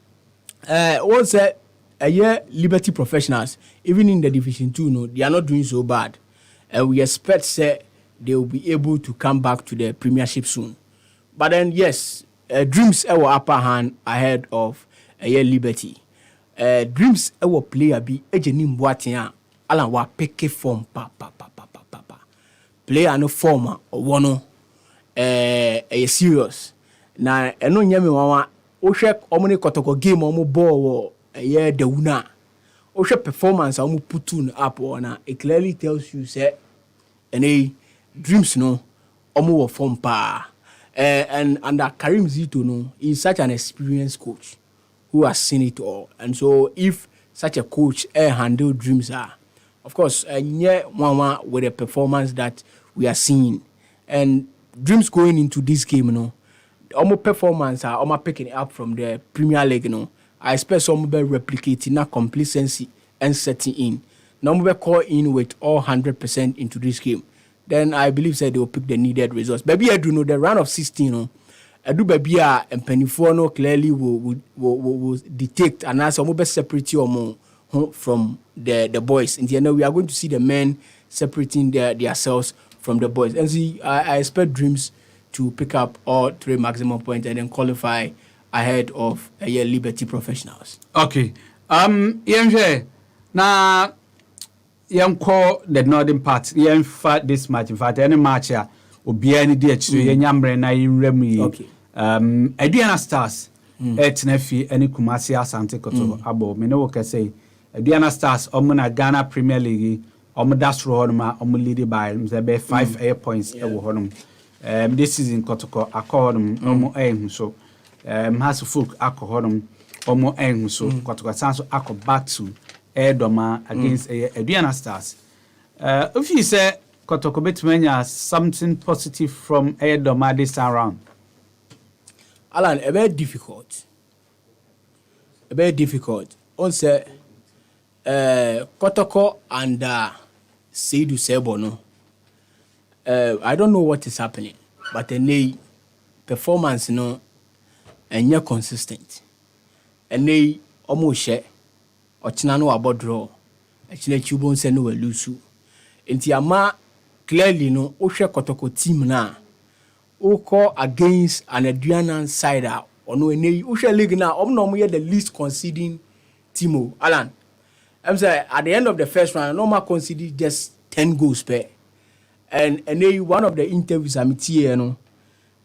Once a year Liberty professionals even in the Division 2 no they are not doing so bad. And we expect say they will be able to come back to the premiership soon. But then yes, Dreams were upper hand ahead of a year Liberty. Dreams were player be ejenim boatia Alan wa peke form pa. Player no former or a serious. Na eno nyame wawa o hwe omune kotoko game omo ball a year de una. O hwe performance omo putun up ona it clearly tells you say any Dreams no omo wo form pa. And under Karim Zito no he's such an experienced coach who has seen it all. And so if such a coach handle Dreams of course, one with the performance that we are seeing. And Dreams going into this game, almost performance are almost picking it up from the Premier League, I expect some will be replicating that complacency and setting in. Now we call in with all 100% into this game. Then I believe that they will pick the needed results. Maybe I do know the round of 16, I do baby and Peniforno clearly will detect and as some will separate you more from the boys. In the end, we are going to see the men separating themselves from the boys. And see, I expect Dreams to pick up all 3 maximum points and then qualify ahead of a year Liberty professionals. Okay. Na call the northern part. Fight this match. In fact, any match here obi any dey actually yamre na yiremu. Okay. Aduana Stars etnefi any Kumasi Asante Koto abo. Me no can say Aduana Stars na Ghana Premier League das ro honma lead by be 5 points e wo honum. This season Kotoko akọ so has folk akọ honum so Kotoko sanso akọ back to Doma against Aduana Stars. If you say Kotoko betmenya something positive from Doma this time around. Alan, a very difficult. On say Kotoko and Seydou Sebo no. I don't know what is happening, but the performance no and consistent. And they almost share ochina no abodro. Achina chubon se no lusu. Enti ama clearly no ohwe Kotoko team na oko against an Aduana side or no any ohwe league na no the least conceding team. Alan, I'm saying at the end of the first round, normal conceded just 10 goals per. And one of the interviews I'm here,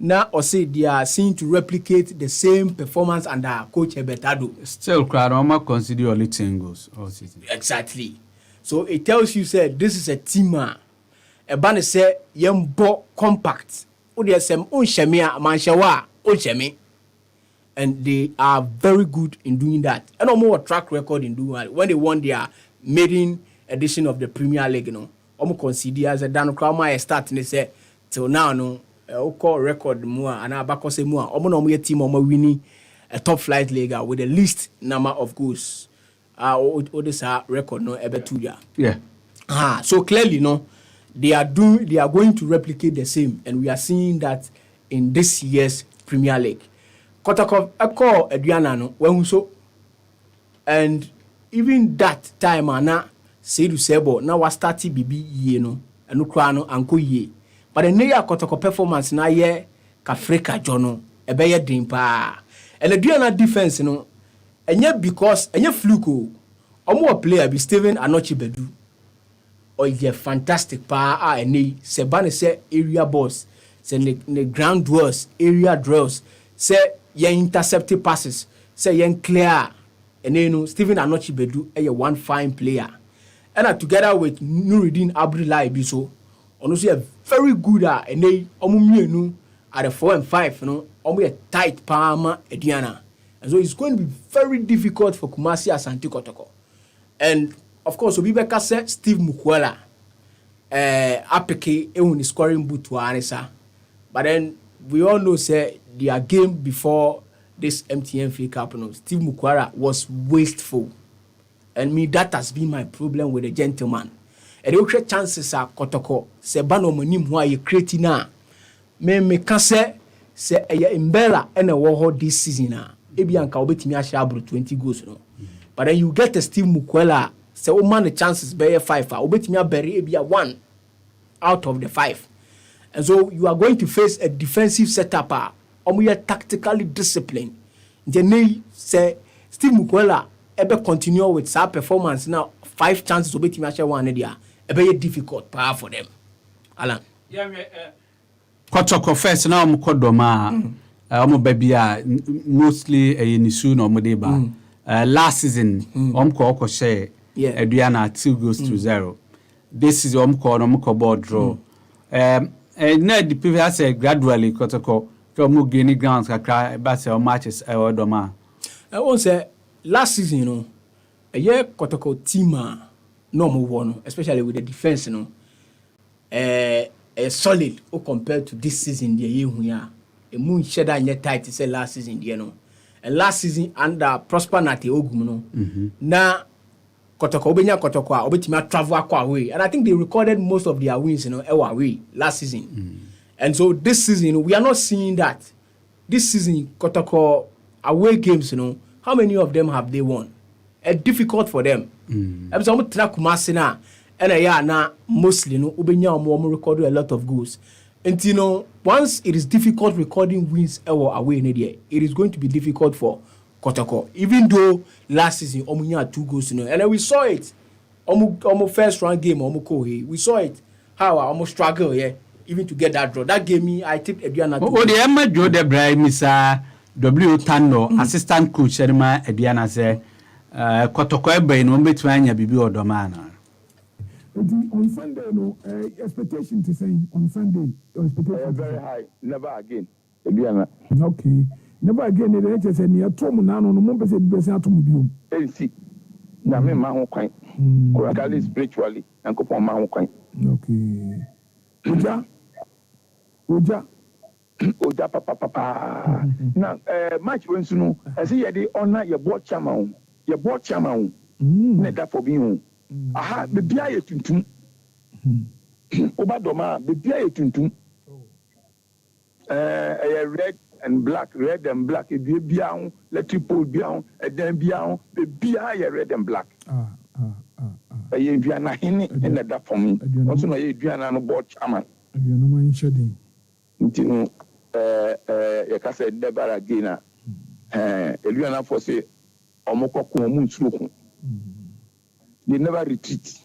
now or say they are seen to replicate the same performance under Coach Ebetado. Still, normal conceded only 10 goals all season. Exactly. So it tells you, say this is a team. A band say yembo compact. Udesem unshemia manshawa unshemi. And they are very good in doing that. And no more track record in doing that. When they won their maiden edition of the Premier League, almost consider as a Dan Krama start and they say till now call record more and abako say more. Almost team winning a top flight league with the least number of goals. This record ever 2 years. Yeah. So clearly they are going to replicate the same, and we are seeing that in this year's Premier League. Kotoko call Aduana no when so, and even that time na Seydou Sebo na was starting bibi ye no eno kra no anko ye, but the near Kotoko performance na ye Kafrika jono ebe ye din pa, and Aduana defense no enye because enye fluke omo player be Steven Anochi Bedu or ye fantastic pa any se ban say area boss say the ground dwells area drills say ye intercepted passes say ye clear and you know Stephen Anochi Bedu a one fine player and together with Nuruddin Abdullah Ibiso ono so a very good and they omumienu at the 4 and 5 you know omu a tight palma ediana and so it's going to be very difficult for Kumasi Asante Kotoko and of course Obibeka said Steve Mukwala apeke ehun scoring boot to Anisa but then we all know say their game before this MTN Free Cup, Steve Mukwara was wasteful. And me, that has been my problem with the gentleman. And the chances are Kotoko, se bano monim who are creating now. Me can say a imbella and a war this season. Ebi anka obeti mi ashabru 20 goals no. But then you get a Steve Mukwala, say o man the chances be 5, obeti mi bury ebi 1 out of the 5. And so you are going to face a defensive setup. Omuye tactically disciplined. Jene say Steve Mukwala ebe continue with sa performance now 5 chances obeti mi ashe 1 dia ebe difficult pa for them. Alan. Yeah, Kotoko first now Mukodoma bebia mostly nisu no modeba. Last season omko share Adriana 2 goals to 0. This is omko board draw. And the previous say gradually Kotoko from gaining grounds kakra ba matches odoma. I won't say last season a year Kotoko team no won, especially with the defense a solid compared to this season the year we are a moon shadow and tight to say last season and last season under Prosper Nati Ogum na Kotoko benya Kotoko obetima travel away and I think they recorded most of their wins away last season. And so this season we are not seeing that. This season Kotoko away games how many of them have they won? Difficult for them. And so Kumasi na and na mostly ubenya omo recorded a lot of goals. And once it is difficult recording wins away in the it is going to be difficult for Kotoko. Even though last season omunya 2 goals and then we saw it. Omo first round game we saw it how omo struggle even to get that draw. That gave me I tipped Ediana. The Emma Joe de Bray Mr. W Tando assistant coach Edma Ediana say Kotoko ebe no betwanya bibi odomana. On Sunday, expectation to say on Sunday, expectation very high. Never again. Okay. Never again. The NHS and your tom now no more person be say atom biom. See. Na me ma ho kwan. Correctly spiritually and ko ma ho kwan. Okay. Oja papa. Now match when no I say you dey honor your board chairman. Your board chairman. Na that for being aha bebia ye tuntum obadoma bebia ye tuntum red and black bebia ho electric pole bia ho eden bia ho bebia ye red and black ye bia na hini in that for me also no ye bia na no board chairman bia no man shedding ntino ye ka say never again elua na for say omokoko mu nsuoko. They never retreat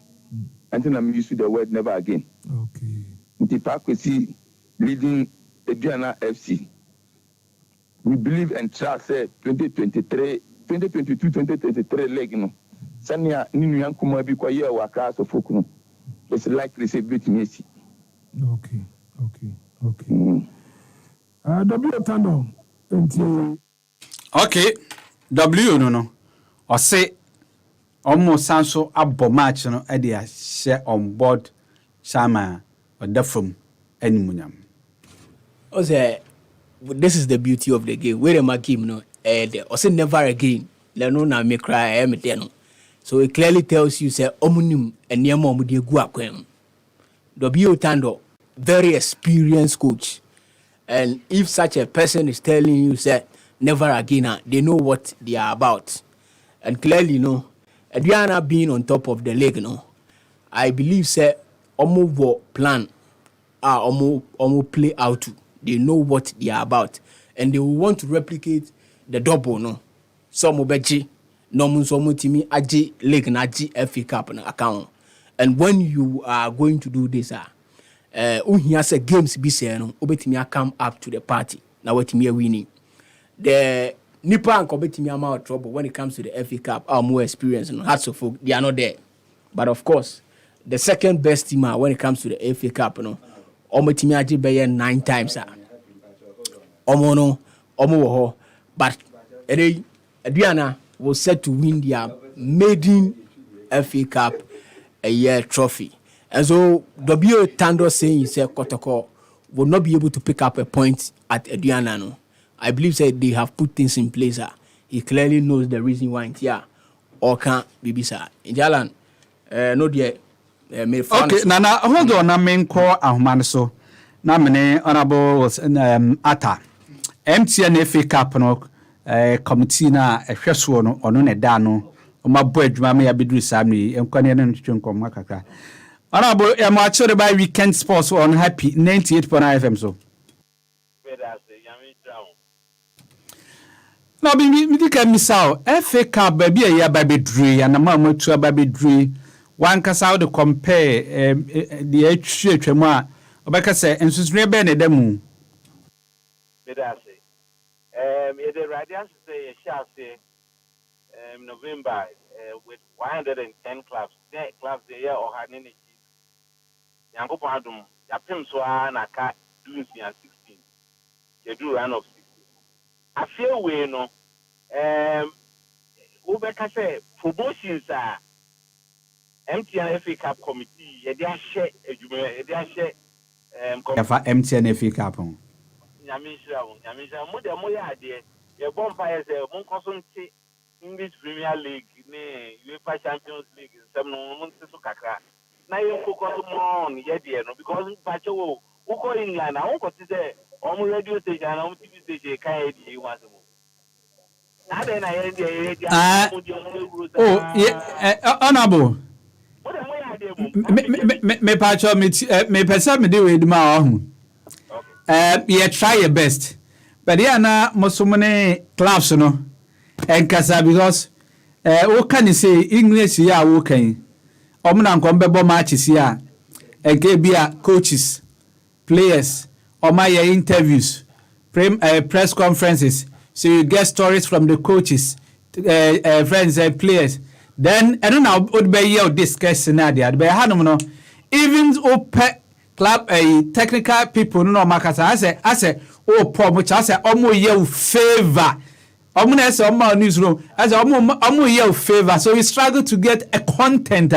until I'm used to the word never again. Okay. The Pakwesi leading Adriana FC. We believe and trust 2022, 2023 leg. Sanya Ninu Yankuma be kwa year waka so fokuno. It's likely say beat Messi. Okay. W Tando. Okay. W no. Or say almost sanso abo match no e dey share on board Sama or defum anymunyam. This is the beauty of the game. Where my game say never again. Leno na me cry no. So it clearly tells you say omunim eniema omudi egu akwem. W Tando, very experienced coach. And if such a person is telling you say never again, they know what they are about. And clearly Adriana being on top of the league, I believe say omo plan omo play out. They know what they are about, and they will want to replicate the double. Some obeji, no mun so timi aji league na aji FA Cup na account, And when you are going to do this, uhia say games be say no, obetimi come up to the party. Now wetimi winning. The Nipa and obetimi am out trouble when it comes to the FA Cup. Are more experienced and hearts of folk, they are not there. But of course, the second best team when it comes to the FA Cup, obetimi aje be 9 times. Omo but Adriana was set to win their maiden FA Cup a year trophy. And so W. Tando saying he said Kotoko will not be able to pick up a point at Adriana. No. I believe that they have put things in place. He clearly knows the reason why here or can't be bisa. In Jalan, no dear. Okay, Nana, hold on, I mean, call Ahman so. Namene Honorable was Atta. MTN FA Cup no committee na ehweso no ono ne da no omabo adwuma me abedru samni enkwane na ntwenko makaka Honorable Emachore by Weekend Sports on Happy 98.9 FM so na bi mi dika misao FA Cup ba bi ya ba bedru ya na ma matu ba bedru wan kasa wo de compare the atwetwemu a obeka se ensusure be ne da mu the Radiance say shall say November with 110 clubs. There clubs the year or had any Yango Padum, Yapim Swan, Aka, doing 16. They do run of 16. I feel we know. Ubeka say promotions are MTN FA Cup committee, they are share MTN FA Cup. Yamisha, Muda Moya, your bonfires, Monkosonti, English Premier League, UEFA Champions League, some months to Kaka. Now you focus more on Yedia, because Pacho, who call England, I won't consider on radio station and on TV station, Kaidi, once more. Honorable. Me Pacho, me person me do with my you try your best. But yeah, na mosumene clubs no. And kasa because what can you say English ya wokan. Omna nkombe matches here. And bia coaches, players, or my interviews, press conferences. So you get stories from the coaches, friends and players. Then I don't know would be your discuss scenario. But no even open club technical people no makasa I say oh problem I say omo ye favor omo na say omo newsroom I say omo ye favor so we struggle to get a content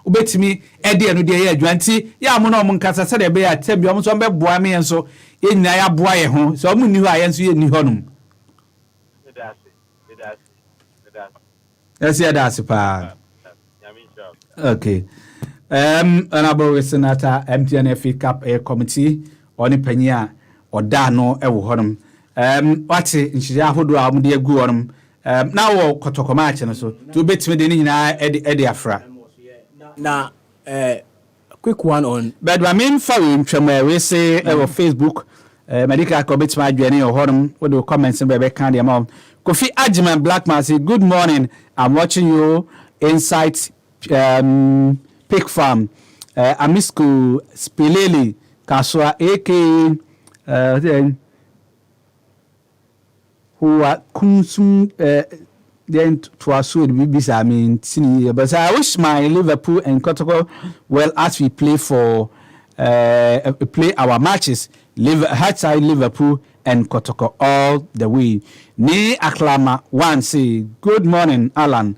obetimi e de no de ye adwanti ya mo no omo nkasa say de be ya tabi omo so be boa me enso ye nyina ya boa ye ho so omo ni ho aye enso ye ni honum yes yeah that's pa okay Honorable Senator MTN FA Cup committee on panya or dano ewo honum wati nshija ahodo a mo de agu honum na wo kotoko match no so to betime de ni nyina edi afra na quick one on but I mean for ntwem we say ewo Facebook medical ko betime adwene o honum wo de comments be kan de am Kofi Ajiman Blackman say good morning, I'm watching you inside Pig Farm, Amisku Spileli, Kaswa, AK, who are Kunsum, then to us would be I mean, but I wish my Liverpool and Kotoko well as we play for play our matches, outside Liverpool and Kotoko all the way. Ne Aklama one say, good morning, Alan,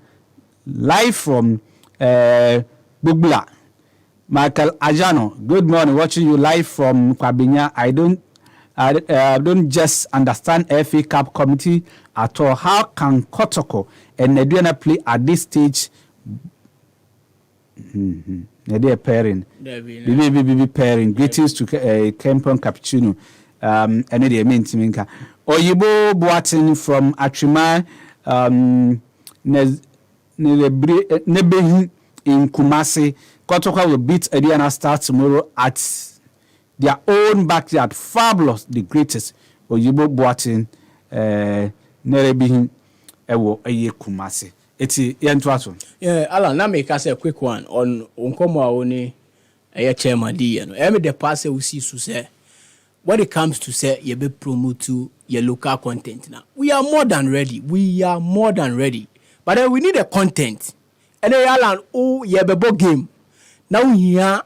live from Bugla. Michael Ajano, good morning. Watching you live from Kwabinya. I don't just understand FA Cup committee at all. How can Kotoko and Nedwena play at this stage? They're pairing. Baby pairing. Greetings to Kempon Cappuccino. And they mean to Minka. Oyibo Boatin from Atrima. Nebehi in Kumasi. Kotoko will beat Ediana Star tomorrow at their own backyard. Fabulous, the greatest. Oyibo Boatin Nebehi Ewo Eye Kumasi. It's Yantuaso. Yeah, Alan, now make us a quick one on Unkomo Aoni, a chairman D. And the pass we see to say, when it comes to say, you be promote to your local content now. We are more than ready. But then we need a content. And then Alan, oh, you be game. Now here,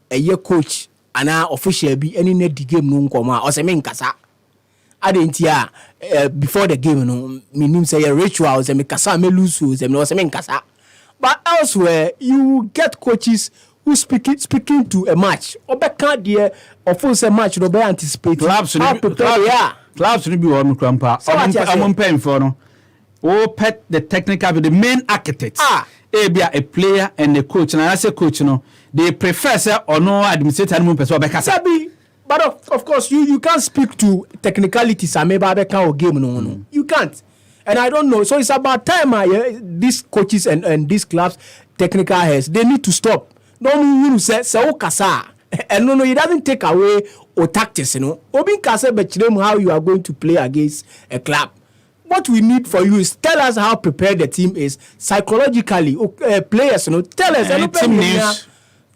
a year coach, and our official be any net the game no nkoma or se me nkasa. Adentia before the game no meaning say a ritual say me kasa me lose say me nkasa. But elsewhere you get coaches who speaking to a match. Obeka there of say match no be anticipate. Clubs no be on krampa. I'm paying for no. Oh pet the technical the main architect. Be a player and a coach and I say coach no they prefer say or no administrator no person obeka. But of course, you can't speak to technicalities. I maybe or game no. You can't, and I don't know. So it's about time. These coaches and these clubs, technical heads, they need to stop. No, you say kasa, and no, it doesn't take away or tactics. Obin kasa betchem how you are going to play against a club. What we need for you is tell us how prepared the team is psychologically. Players, tell us.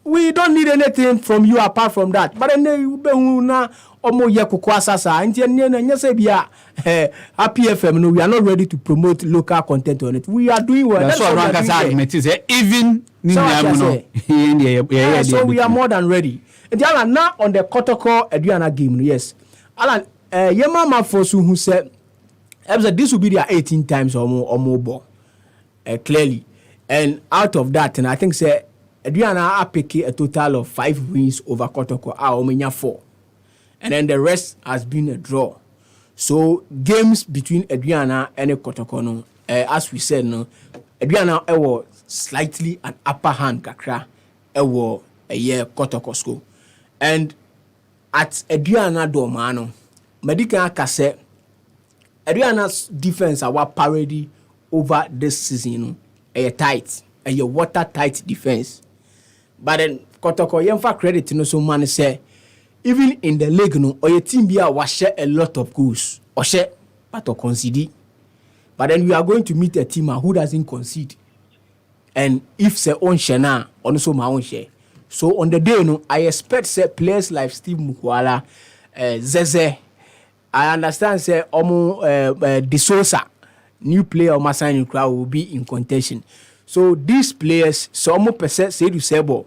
We don't need anything from you apart from that. But then you be na omo ye kokwa sasa. Nti nya say bia Happy FM no, we are not ready to promote local content on it. We are doing well. That's what Ranka's argument is. Even so we are more than ready. And Alan now on the Kotoko Adriana game. Yes, Alan Yema Mafosu who said this will be their 18 times or more ball. Clearly, and out of that, and I think say. Adriana Apeke a total of 5 wins over Kotoko. Omenya 4. And then the rest has been a draw. So games between Adriana and Kotoko, no, as we said, no, Adriana was slightly an upper hand kakra a year Kotoko school. And at Adriana Domano, Medica Kase, Adriana's defense our parody over this season, a tight, a watertight defense. But then Kotoko yemfa credit no so man say even in the league no or your team be a share a lot of goals or share but or concede. But then we are going to meet a team who doesn't concede. And if say own share na also my own share. So on the day no I expect say players like Steve Mukwala, Zeze, I understand say Omo De Sosa, new player of Masai crowd will be in contention. So these players, some percent say to Sebo.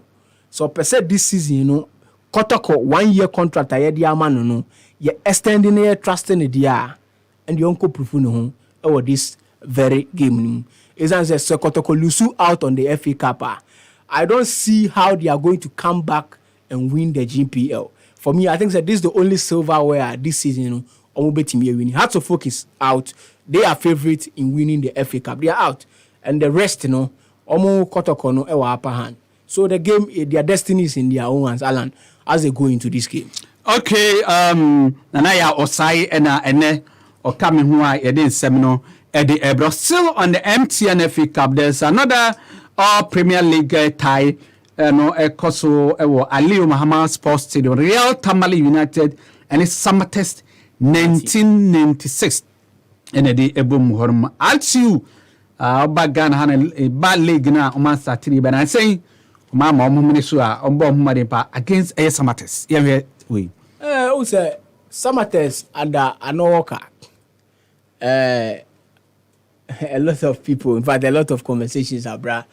So percent this season, Kotoko 1 year contract aye dia man no, ye extending here trusting the and the uncle proof no over this very game. Is answer so Kotoko lose out on the FA Cup. I don't see how they are going to come back and win the GPL. For me, I think that this is the only silverware this season. Team winning. Hearts of Oak is out. They are favorite in winning the FA Cup. They are out. And the rest, Omo Kotoko no ewa upper hand. So the game, their destiny is in their own hands, Alan, as they go into this game. Okay, Nanaya Osai ene Okami Hua Edin Semino Eddie Ebro. Still on the MTN FA Cup, there's another Premier League tie. No Ekoso Ewo Aliu Muhammad Sports Stadium, Real Tamale United, and it's summer test 1996. And Eddie Ebum Horm Altu. Bagan han a bad league na o man satiri but I say mama o mumini so a o mbo humade against Samates. Yeah we. Who say Samates under Anoka. A lot of people, in fact a lot of conversations about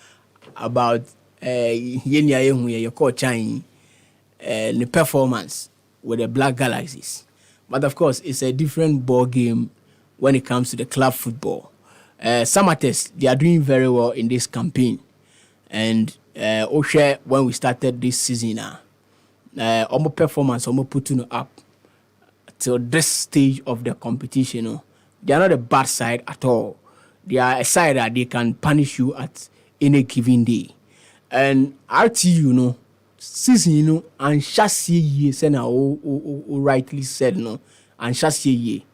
Yenya Yehu your coach the performance with the Black Galaxies. But of course it's a different ball game when it comes to the club football. Samates, they are doing very well in this campaign. And Oshe, when we started this season, almost performance, almost putting up till this stage of the competition. They are not a bad side at all. They are a side that they can punish you at any given day. And RTU, season, and chassis ye, Sena, rightly said, and chassis ye.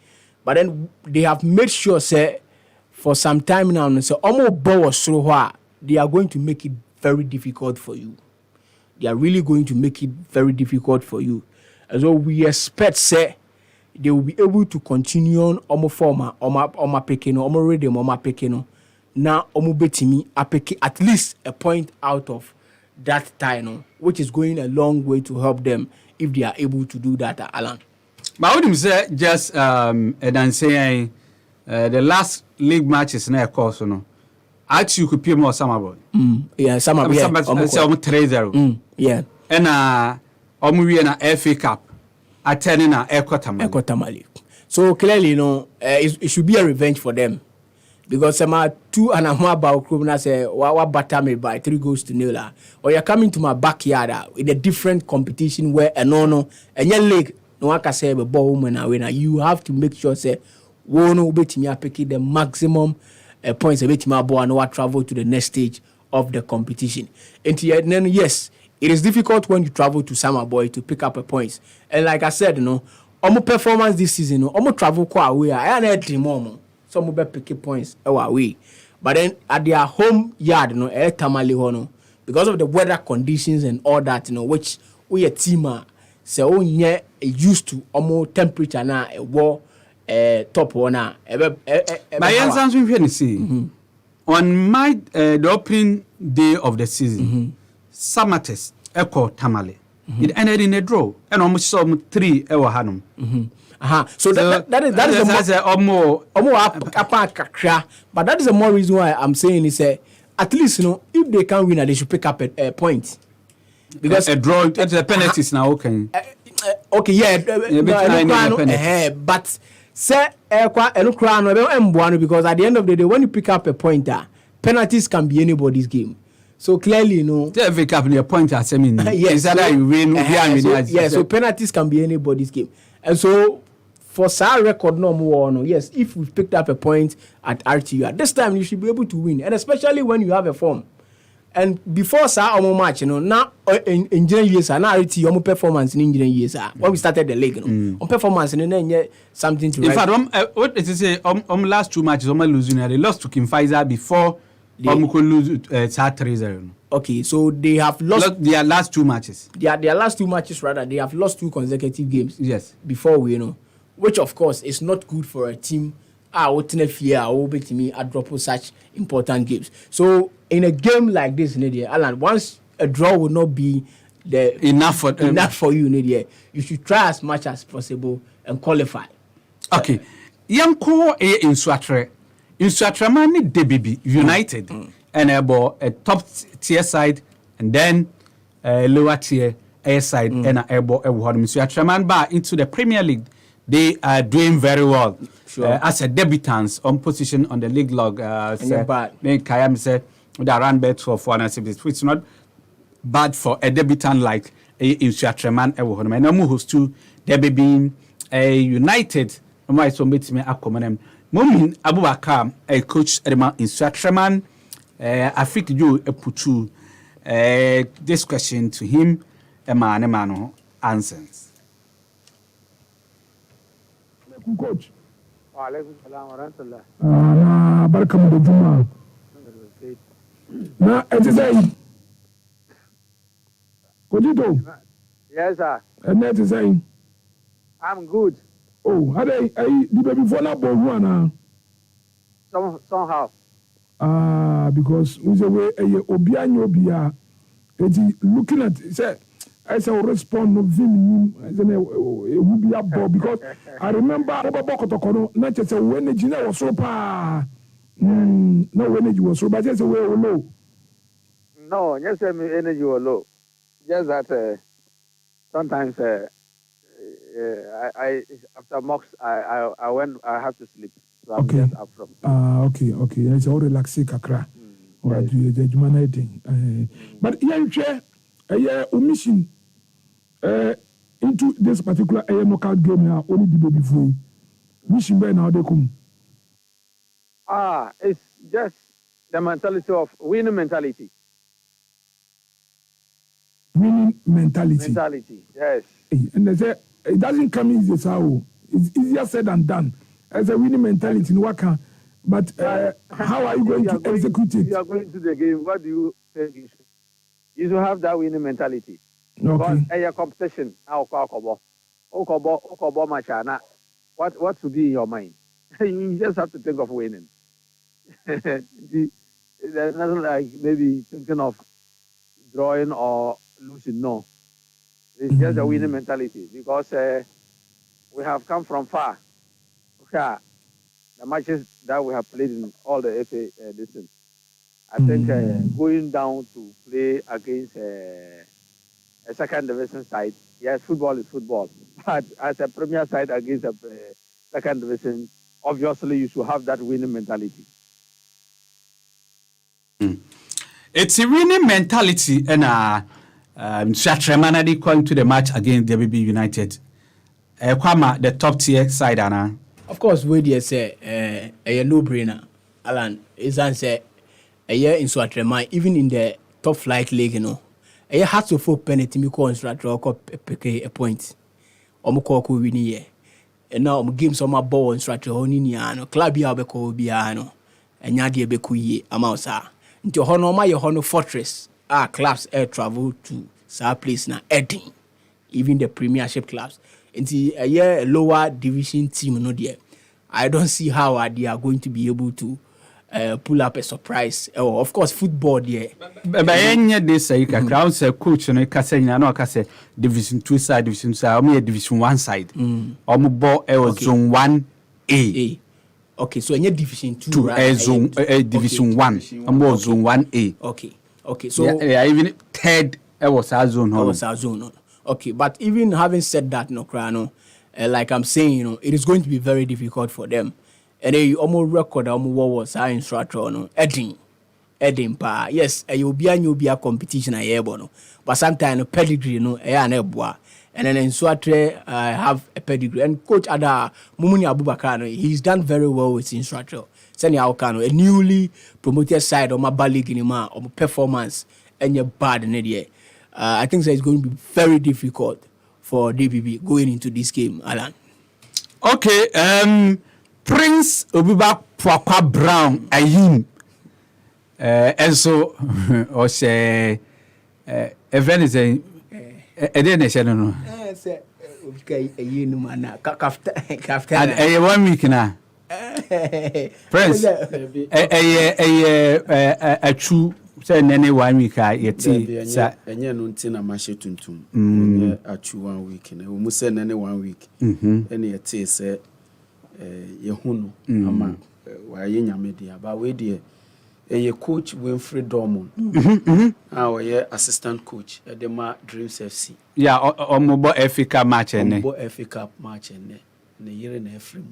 But then they have made sure, say, for some time now, so almost they are going to make it very difficult for you. They are really going to make it very difficult for you. And so we expect, say, they will be able to continue on Omo Forma, Oma Pekino, Omo Rhythm, Oma Pekino, now omo betimi apeke at least a point out of that tie, no, which is going a long way to help them if they are able to do that, Alan. But what you say just and then say the last league matches na course no. Actually, you could pay more summer boy. Yeah, summer boy. Say almost 3-0. Yeah. And we na FA Cup attending na Eko Tamale. So clearly, you know, it should be a revenge for them. Because some 2 and a half about Krumna say, "Wa batter me by 3-0." Or you're coming to my backyard with a different competition where and your league no one can say ball woman winner. You have to make sure say one will be picking the maximum points a bit my boy and travel to the next stage of the competition. And then yes, it is difficult when you travel to Summer Boy to pick up a points. And like I said, you know, almost performance this season, almost travel quite away. I had a dream moment. Some will be picking points away. But then at their home yard, you know, Tamale Hono, because of the weather conditions and all that, you know, which we a team are so used to almost temperature now a war top one. My answer is on my the opening day of the season, Samates Echo Tamale. It ended in a draw, and almost some 3 ever hanum. So that is a more but that is a more reason why I'm saying is at least, you know, if they can win, they should pick up a point. Because a draw, the penalties now, okay. Okay, yeah, but say because at the end of the day, when you pick up a point, penalties can be anybody's game. So clearly, you know, the FA Cup a point at semi. Yes, so, you win. So penalties can be anybody's game, and so for our record no more, no. Yes, if we picked up a point at RTU at this time, you should be able to win, and especially when you have a form. And before our match, you know, now in years, now RTU performance in years. When we started the league, you know, on performance and then something to. In fact, what did you say? Last 2 matches, losing. They lost to Kim Pfizer before. Could lose 3-0. Okay, so they have lost their last 2 matches. Their last 2 matches, rather, they have lost 2 consecutive games. Yes. Before we, you know, which of course is not good for a team. Drop such important games. So in a game like this, Alan, once a draw will not be enough for you, you should try as much as possible and qualify. Okay, Yanko in Swatre. In Swatramani Debibi United and a top tier side and then a lower tier air side and a airborne Swatraman bar into the Premier League. They are doing very well. Sure. As a debutants on position on the league log. Kayam said with a run bet for 460, which is not bad for a debutant like in Swatraman. And I'm who's to there being a United. My so meet me accommodate. Momin Abubakar, a coach in Swatraman, I think you put this question to him, Emano answers. Coach. Barka mu da Juma'a. Na Ejizai. Kojito. Yes, sir. And Ejizai. I'm good. Oh, how they the baby for na bohu Somehow. Because we say we obi anyo obia. Looking at say I say respond no vim who be up because I remember Kotokono not just when the Gina was so pa no energy was so but just we were low. No, just energy was low. Just that sometimes I after mocks I have to sleep. So I'm just up from. Okay. It's all relaxing kakra. Or do you but yeah, chair omission into this particular knockout game now only the baby before mission by now they come. It's just the mentality of winning mentality. Winning mentality. Yes. And they say it doesn't come easy, so it's easier said than done. As a winning mentality in Waka, but how are you going to execute it? You are going to the game. What do you think you should? You should have that winning mentality. Okay. Because a competition, Okobo match, what should be in your mind? You just have to think of winning. There's nothing like maybe thinking of drawing or losing. No, it's just a winning mentality because we have come from far. Okay, the matches that we have played in all the FA distance. I think going down to play against a second division side, yes, football is football. But as a premier side against a second division, obviously you should have that winning mentality. It's a winning mentality, and Shatramanadi going to the match against the BB United. Kwama, the top tier side, Anna. Of course, we dey say a no-brainer. Alan, is answer a year in Swatrema, even in the top flight league, you know. A year has to for penalty me call Swatra a point. Omukoko win year. And now games on my ball and Swatra Honiniano, Clabia Beko Biano, and Yadi Bekuye, Amausa. Into Honoma, your Honor Fortress, clubs air travel to Sa place now, Edding, even the Premiership clubs. Into a year lower division team, no dear. I don't see how they are going to be able to pull up a surprise. Oh, of course, football there. But any day say crowd say coach no kase nyina no kase division 2 side, division 2 or me division 1 side. Omo ball zone 1A. Okay, so any division 2 right? Zone division 1. Omo zone 1A. Okay. So yeah, even third was our zone. Was our zone. Okay, but even having said that, no crano, like I'm saying, you know, it is going to be very difficult for them. And they almost record what was our instructor, no, Edding pa. Yes, you'll be a competition but sometimes pedigree, no, and then in Swatre have a pedigree. And Coach Ada Mumuni Abubakar, he's done very well with instructor. Send Aukano, a newly promoted side of my bally ginima or performance and your bad in it. I think that it's going to be very difficult for DBB going into this game, Alan. Okay, Prince Obiba Pwakwa Brown Ayim. And so, or say, event is a didn't say no. And a 1 week now. Prince, a true. Say nene 1 week yeti sa enye no ntina mahye tuntum enye achu 1 week na wo say nene 1 week ene yeti say yehunu ama wa ye nyame dia ba we dia eye coach Winfrey Dormon we assistant coach edema Dreams FC yeah omobo FA Cup match ene omobo FA Cup match ene ne yire na Efrem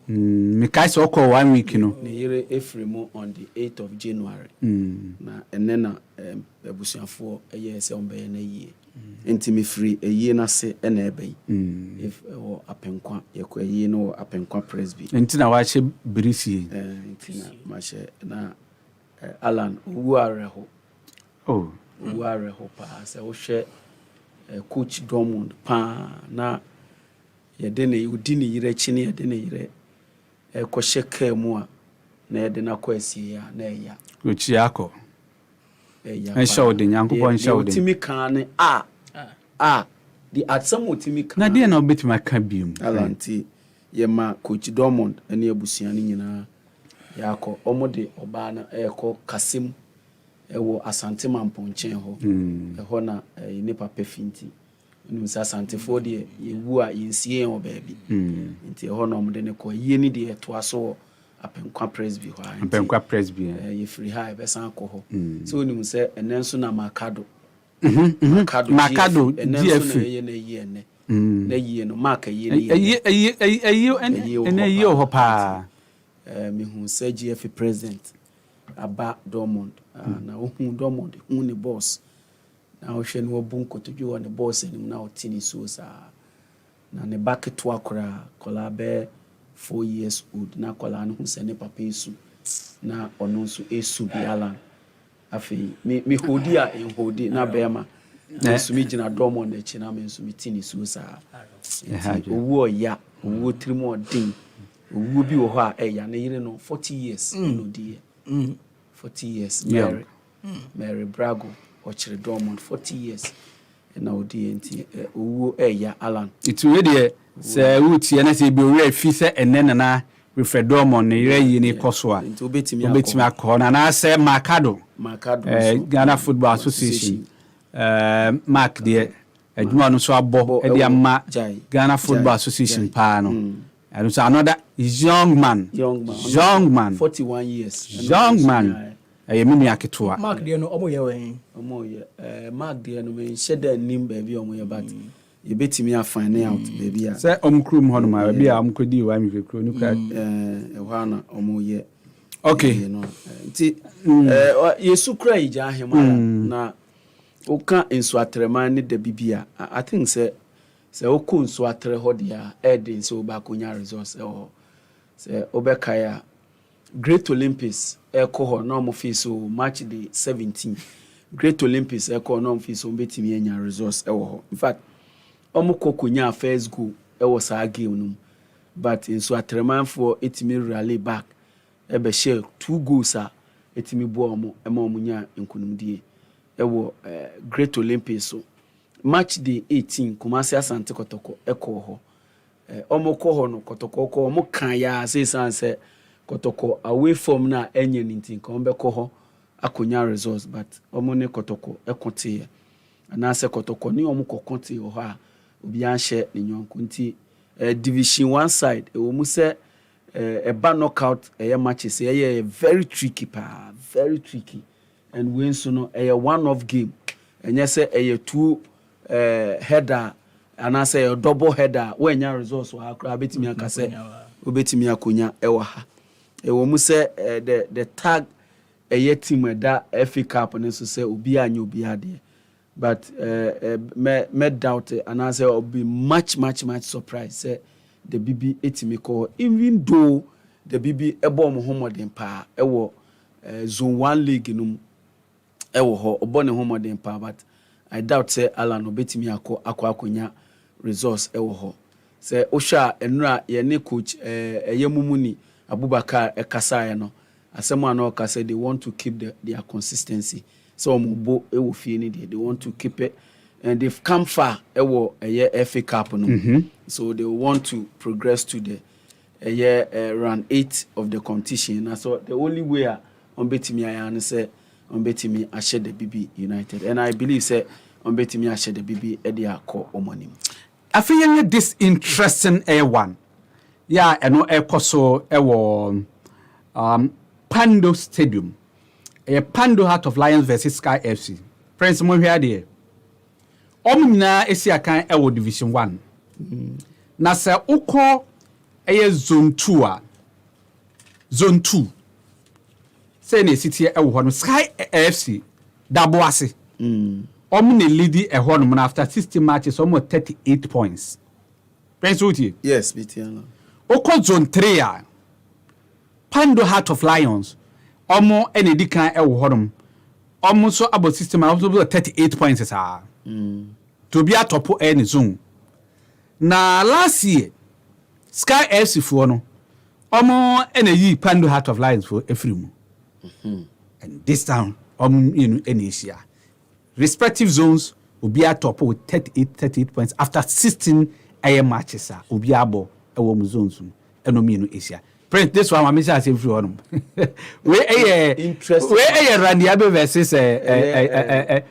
me kai so call 1 week no ne yire Efrem on the 8th of January na ene na abusuafo eye se ombe na yie ntimi free eye na se ena ebe if apenkwa yekwa eye no apenkwa presby ntina wa che brisi ntina ma che na Alan Uwareho Uwareho pa se wo hwe coach Dormond pa na yede ne udi ne yire chi ne yede ne yire ko sheka mu a na yede na ko asie ya na eya ochi akọ en show de nyankopon show de timi kan ne the atsam timi kan na de na obetima ka biom Alanti ye ma coach Dormond ene abusuan ne nyina yakọ omode oba na eko Kasim ewo Asante Mamponchen ho eho na nipa pefinti nu sa Asante fo de yewu a yensie ho baabi nti eho na omode ne ko ye ni de eto aso apenkwa presby ho apenkwa presby ye free high be san ko ho so ni mu se enenso na makado makado enenso na ye na ye ne na ye no maka ye ne ye ho pa me hu say GF president aba Dormond na hu Dormond hu ne boss na o hwe ne obunko to dwo ne boss ni na o tini so sa na ne back to akora kola be 4 years old na kola no hu se ne papa esu na ono so esu bi Alan afi me hodi a en hodi na be ma esu mi gina Dormond e chi na me esu mi tini so sa owo ya owo trimo odin owo bi wo ho a eya na yire no 40 years no die 40 years Mary Brago ochire Dormond 40 years na odie nti owo eya Alan itu we de se wuti na se bi owi afi se enne na Wilfred Dormon ne yere yi ne koswa nti obetimi akọ na say Marcado Ghana Football Association Mark de adwuma no so abo e ama Ghana Football Association pa no and so another young man 41 years young man mimi aketoa Mark de no omo ye wen Mark de no me sheda nim ba bi omo ye but you betimi a find out baby a say omkrum ho no ma bia omkodi wa mi kro ni kwa ehwana omo ye okay nti yesu kra ija ahema na oka enso atrema ne da bibia I think say okon so atre ho dia edin so ba konya resource say obekaya Great Olympics ekoho na mo fi so match day 17 Great Olympics ekoho na mo fi so betimi anya resource ewo in fact omo kokonya first goal ewo sa game no but enso atremanfo etimi rally back ebe share 2 goals a etimi bo omo ema omo nya nkunumdie ewo Great Olympics so match day 18 Kumasi Asante Kotoko ekoho omo koho no Kotoko ko omo kan ya say sanse Kotoko away from na enye nintin ko mbe koho akonya results but omo ne Kotoko ekote na se Kotoko ni omo kokonte ho a obi anhye ne nyonko nti division 1 side omo se ba knockout matches very tricky and win so no one off game enye se 2 header and say double header when nya results wa akra betimi aka se obetimi akonya ha ewo mu se the tag team da FA Cup ne so say obi anya obi ade but me doubt and I say I'll be much surprised say the BB etimi call even though the BB ebo Muhammadin pa ewo zone 1 league no ewo ho obo ne Muhammadin pa but I doubt say Alan obetimi akonya resource ewo ho say osha enura ye ne coach eyemumuni Abubakar Ekasaya no asema na oka say they want to keep their consistency so omubo ewo fie ni they want to keep it and they've come far ewo FA Cup no so they want to progress to the round 8 of the competition and so the only way on betimi ayan say on betimi ahye the BB United and I believe say on betimi ahye the BB e dey akọ omonim afiyanye this interesting one yeah eno ekoso ewo Pando Stadium Pando Heart of Lions versus Sky FC Prince mo hwia de omnyina esi akan ewo division 1 na se ukọ zone 2 zone 2 say na city ewo ho no Sky FC dabo ase omne lead ho no after 60 matches almost 38 points Prince Uti yes bitiana ukọ zone 3 Pando Heart of Lions omo enedi kan ewo ho no omo so about system also 38 points to be a top any zone na last year Sky FC for no omo eneyi Pando Heart of Lions for efrimu and this time in Asia respective zones will be a top with 38 points after 16 matches will be abo ewo zones eno Asia print this one I say every one we interesting we Randy Abe versus Ata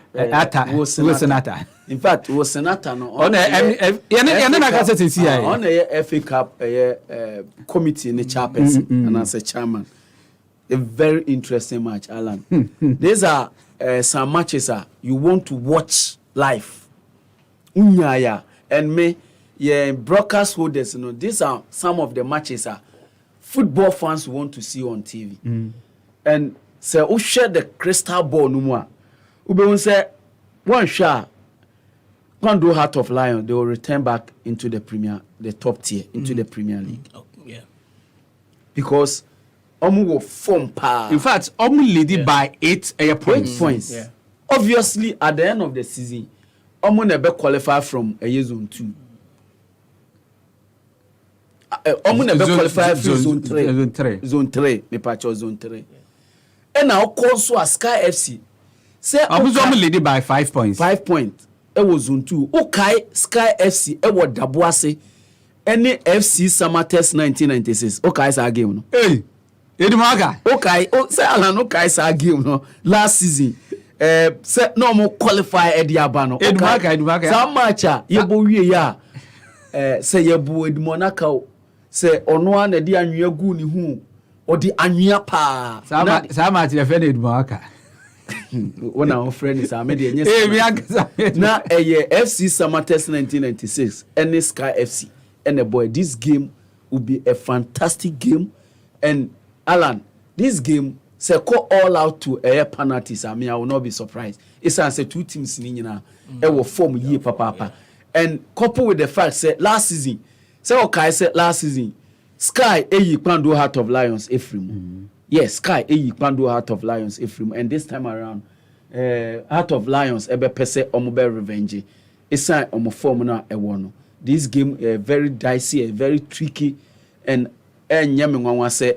Senata in fact was Senata no on na ka say see on FA Cup committee in the chairperson and as a chairman a very interesting match Alan these are some matches you want to watch live unyaya and me broadcast holders you know these are some of the matches football fans want to see on TV. And say who share the crystal ball no more. Ube say one shot Pando Heart of Lion they will return back into the top tier into the Premier League. Oh, yeah. Because omu will form power. In fact, omu lead by 8 points. 8 points. Yeah. Obviously at the end of the season omu never qualify from a zone 2. Omu never qualify for zone 3. Zone 3. Me patcho zone 3. And now also a Sky FC. Say omu lead by 5 points. 5 points. It was zone 2. Okay, Sky FC. It was Daboase. any FC Summer Test 1996 okay sa game no Hey, Edumaka. okay say Alan okay sa game no last season say no mo qualify Ediaba no Edumaka. sa match ye bo wie ya say ye bo Edmonaka say ono an na di anwea gu ni hu odi anwea pa Sa match the friend Edumaka. When our friend is Ahmed Na FC Summer Test 1996 and Sky FC and the boy this game will be a fantastic game and Alan this game say call all out to air penalties. I will not be surprised. It's say two teams in Nina will form year papa and couple with the fact say last season say okay say last season Sky Pando Heart of Lions Ephraim. Yes, Sky Pando Heart of Lions Ephraim and this time around Heart of Lions ebe pese omobe revenge. It's a omo form na ewono. This game very dicey, very tricky and nyame nwanwa say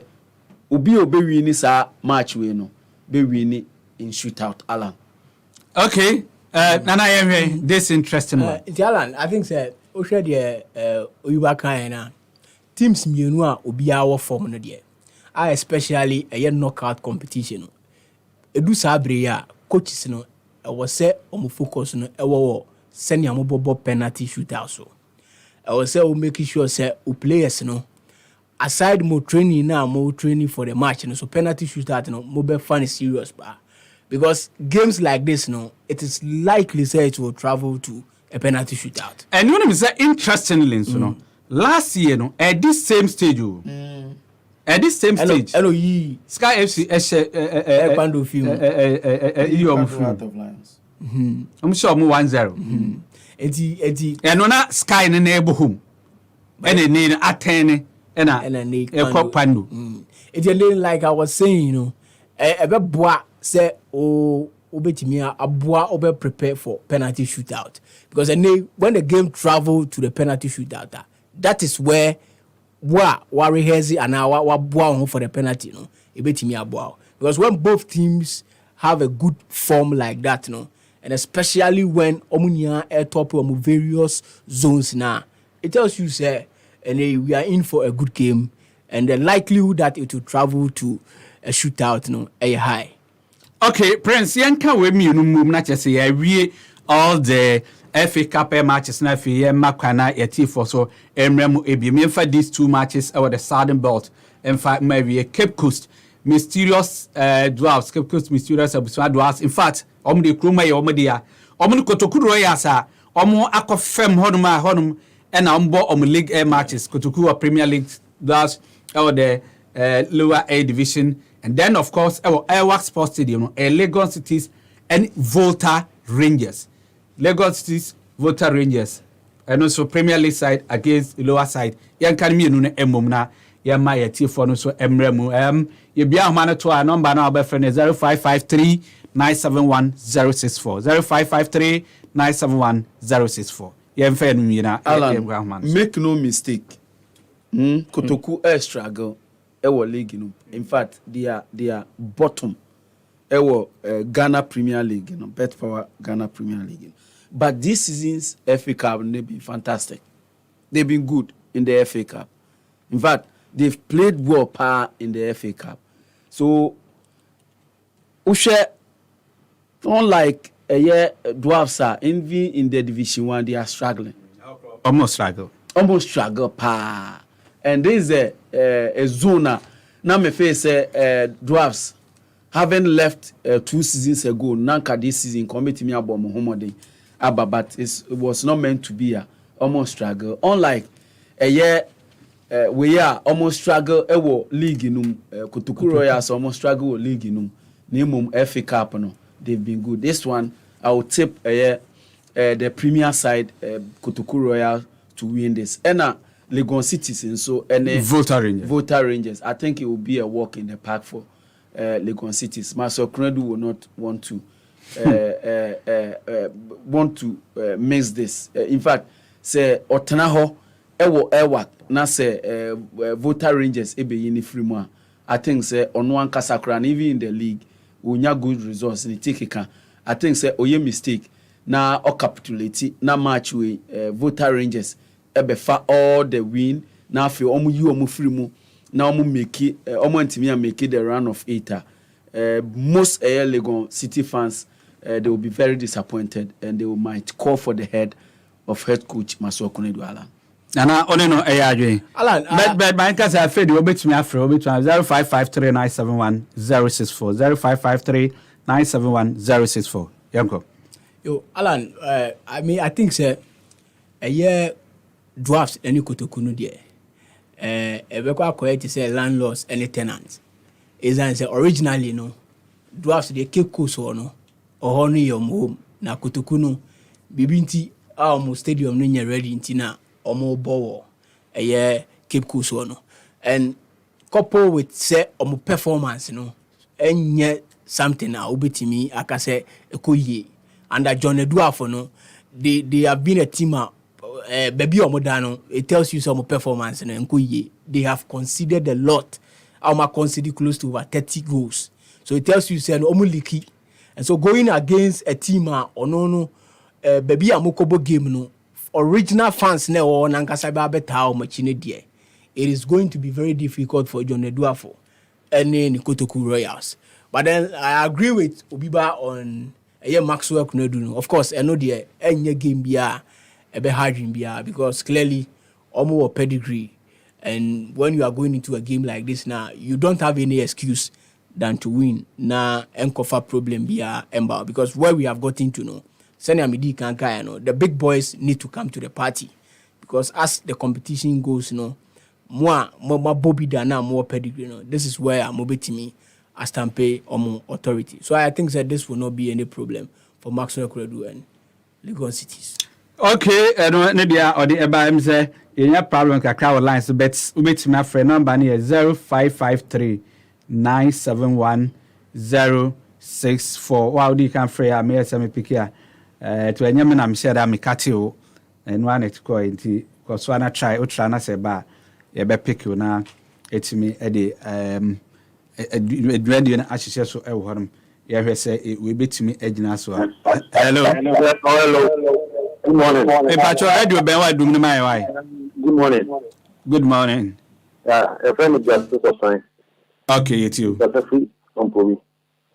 obi win sa match we no be win in shootout Alan. Okay. Nana Yemwe, this interesting one. Alan, I think say o hwe de oyiba kan na teams mienu a obi a wo form no de. I especially a knockout competition. Edu sabre ya coaches no e wo say omo focus no e wo send am bobo penalty shootout so. E wo say o make sure say o players no aside mo training now mo training for the match no so penalty shootout no mo be fun serious ba because games like this no it is likely say it will travel to a penalty shootout. And you know me say interestingly so no last year no at this same stage at this same stage hello yi Sky FC Pando film Heart of Lions. I'm sure mo 1-0 eti and na Sky ne ebo home and ne atene and ne Pando eti like I was saying, you know, ebe boa say o betimi aboa obe prepare for penalty shootout because when the game travel to the penalty shootout that is where wa rehearse and wa boa for the penalty no ebetimi aboa because when both teams have a good form like that no and especially when omunia air top various zones now it tells you say and we are in for a good game and the likelihood that it will travel to a shootout no high. Okay, Prince, yanka we mi no mum na chese ya wie all the FA Cup matches na fi ye makwana ya T4 so emremu ebi me for these two matches over the Southern Belt in fact maybe Cape Coast Mysterious Dwarfs Cape Coast Mysterious Dwarfs in fact de kroma ye de ya kotokuro ya sa akofem honum na league matches kotokuro Premier League that's over the lower A division. And then, of course, our Airwax Sports Stadium, Lagos Cities and Volta Rangers. Lagos Cities, Volta Rangers. And also Premier League side against the lower side. Yan kan mi nuna emomna. Yan ma yeti for no so emremu. Ye biya humana to our number now by friend 0553 971 064. 0553 971 064. Yan fe nu yina. Alan, make no mistake. Kotoku struggle. Ewo league no. In fact, they are bottom. Ewo Ghana Premier League, Bet Power Ghana Premier League. But this season's FA Cup they've been fantastic. They've been good in the FA Cup. In fact, they've played well in the FA Cup. So, Ushe, unlike Dwarfs are in the Division 1, they are struggling. Almost struggle. And this is a zone now me face Dwarfs haven't left 2 seasons ago. Nanka this season commit me about Muhammad Abba, but it was not meant to be almost struggle. Unlike a year we are almost struggle ewo league num Kotoku Royals almost struggle with league num Nimum FA Cup no they've been good. This one I will tip the Premier side Kotoku Royals to win this. And Lagos Cities and so Volta Rangers. I think it will be a walk in the park for Lagos Cities. Marcel Credu will not want to miss this. In fact, say Otanaho ewo na say Volta Rangers ebe yini free. I think say on one Kasakran even in the league we nya good results in the take. I think say oye mistake na o capitulate na match we Volta Rangers ebefa all the win na afi omo yi omo free mu na omo make it omo antimi make it the run of 8. Most Legon City fans they will be very disappointed and they might call for the head of head coach Masuaku Nadu Alan. Nana only no adwin. Alan, but my case I feel you obetumi afre obetumi 0553971064 0553971064. Yanko. Yo, Alan, I mean, I think a year drafts any kotokunu there. Ebekwa correct say landlords any tenants. Is that say originally no drafts they keep course or no or honey your home na kotokunu bibinti almost stadium no ready ntina omo bowo a year keep course or no and couple with say omo performance no enye something na obetimi aka say ekoye under John Eduafo no they have been a team baby omodano it tells you some performance no enkoye they have conceded a lot almost conceded close to over 30 goals so it tells you say no omo leaky and so going against a team no baby amokobo game no original fans na o nankasa ba beta o machine die it is going to be very difficult for John Eduafo and the Kotoku Royals. But then I agree with Obiba on Maxwell Kunedu. Of course, I know the any game bia ebe hardin bia because clearly omo pedigree, and when you are going into a game like this now, you don't have any excuse than to win. Na enkofa problem bia emba because where we have gotten to know, Senior Midi Kanka, the big boys need to come to the party because as the competition goes, more Bobby Dana, more pedigree. This is where I'm obetimi as Tampe or authority. So I think that this will not be any problem for Maxwell Kuredu and Legon Cities. Okay, Nadia or the Ebaim say, in your problem, Kakao lines, but ubetimi my friend number near 0553 971 064. Wow, you can free a mere semi pikia to a Yaman. I'm sure I'm a catio and one to go into because one I try, Utrana Seba, a be pick you now. It's me, Eddie. A dreading association so I yeah, say it will be to me edging so. Hello. Good morning. Hey, Pacho, I do be why do my why. Good morning. Good morning. Yeah, a friend of justice of science. Okay, it's you. That's a free compromise.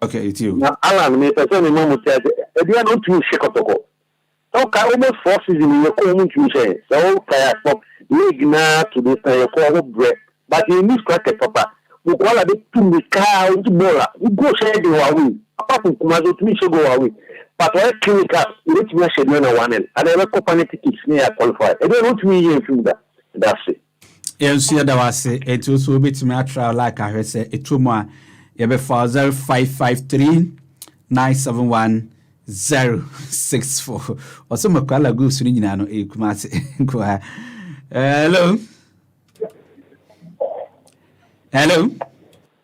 Okay, it's you. Now, Alan, me person in moment said, "If you are not too shakotoko, okay, almost 4 seasons in your common to say, so okay, for league now to this time, you call bread, but you miss crack papa. We call it to the car into bola. We go say go away. Apart from Kumazo to me go away. But I clinical, you need to measure no one else. And I have company tickets near qualified. I don't want to be here from that. That's it. Yes, that was it. It also be to me trial like I said. It two more. You be 0553 971 064. Also, my call a good soon. You know, hello. Hello.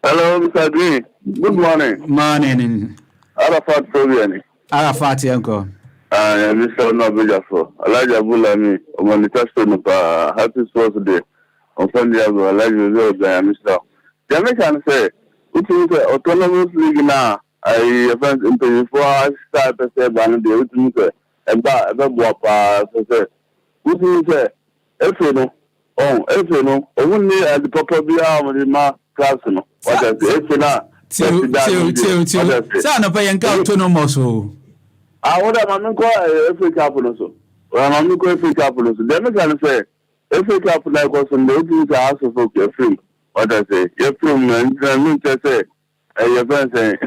Hello, Mr. Green. Good morning. Morning. Arafat Proviani. Arafat, uncle. Mr. Nobijafo. Elijah Bulami. Omanita Stonupa. Happy Sports Day. On Sunday, Elijah Mr. Jamaican say, it is autonomous league now. I have interview for start to say, Bandy, which means a wapa. So, which means if you know. Oh, if you know, only at the proper Bia class, no. What I say, if you know, Son of a young autonomous. I would have not call a capital. Well, I'm not going to capital. Then I can say, if a capital like was on the opening to ask for your film. What I say, your film, and I say, your friend say,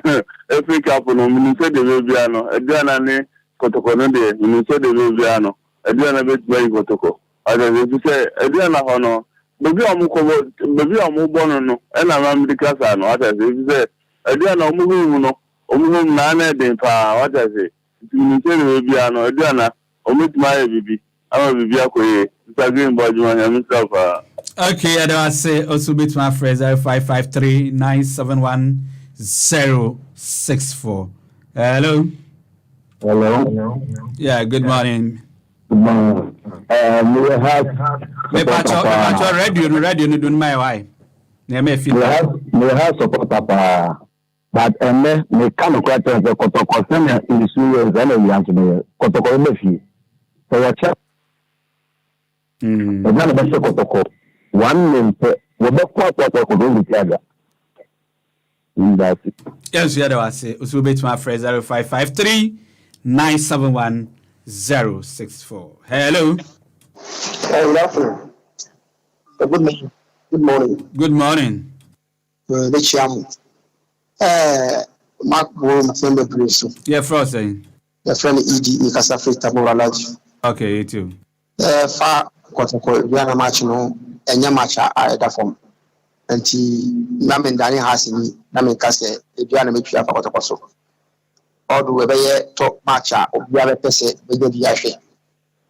if a capital, you say the Viviano, a Diana Cotoconade, you say the Viviano, a Diana bit very Cotoco. As you say, a Diana Hono, maybe I'm born, no, and I'm the Casano. What I say, you say, a Diana Mumu, Nana, then what I say, you say the Viviano, a Diana, omit my baby. I'm a Viviaco, disagreeing about you and himself. Okay, I don't say also bit my phrase 0553 971 064. Hello. Hello. Yeah, good morning. Good morning. Me pacho radio no do my why. Na me feel. Me have support papa. But me come quite the Kotoko senior in the studio and we answer me. Kotoko me fi. So what Ọ̀gá bẹ́ẹ̀ ṣe kọ̀tọ̀kọ̀ 1 minute wọ́n bẹ́ kọ́ àpapọ̀ kò ló ń bí àgbà. Yes, yeah, that was it. Usu bet my phrase 0553 971 064. Hello. Good afternoon. Good morning. Good morning. The chairman. Mark Bohm from the place. Yeah, Frosting. The friend ED Casa Frita Moralaji. Okay, you too. Far Kotoko, we are a match no, and your match are at form. And Namin Danny has me, Namin Casse, if you are a match of Kotokoso. Or do we talk match or we have a pese with the Yashi.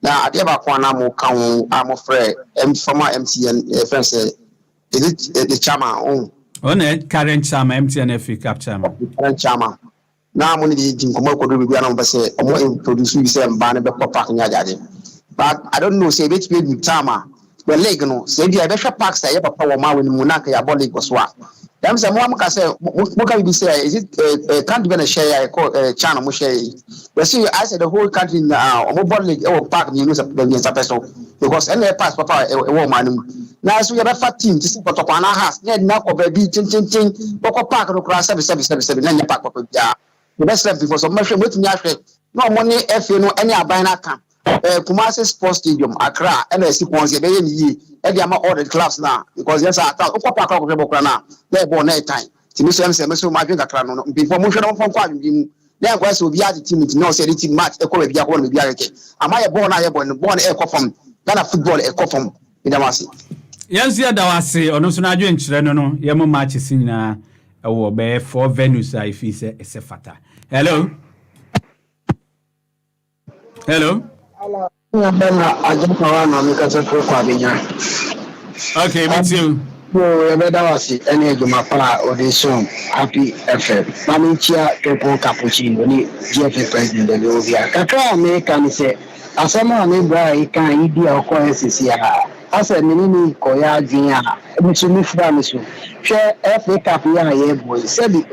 Now, I never want to come, I'm afraid, and former MTN friends say, is it the chairman? On it, current chairman, MTN FA Cup chairman. Current chairman. Now, I'm only the Jinkomo could be on say, or more produce we say, and ban a pop in Yadi. But I don't know, say, it's been with Tama. Well, Legano, say, the Abesha Parks, I have a power man when Munaka, a body was what. Damn, some one can say, what can we say? Is it can't be a share, I call China Moshe. But see, I said the whole country now, or body or park, you use a person because any pass papa a woman. Now, so we have a fat team to see what Topana has, Ned Knock of a beat, ting, Boko Park, and across 777, then you pack up with ya. The best left because of much with me. No money, if you know any Abina camp. Kumasi Sports Stadium, Accra, NSC Ponzi, and I'm all the clubs now because yes, I thought, Papa Bocana, they're born at time. Timmy Samuel, my drink a crown before motion from Quadim. Then was will be at the team, no say anything much, a call of Yakon with Yarake. Am I born a coffin, than a football a coffin in the Masi? Yes, yeah, that was say, or no, so now doing Chireno, Yamo matches in a war bear 4 venues, if he said, it's a fata. Hello. Hello. Okay, me too. Any of my pa or the song Happy FM. Mamichia Kepo Cappuccino, GFA President of the Ovia. Kaka American say, Asama Nebra can India or Coincidence. As a mini Koya Junior, Mitsumi Framisu. Share FA Capia boy. Said the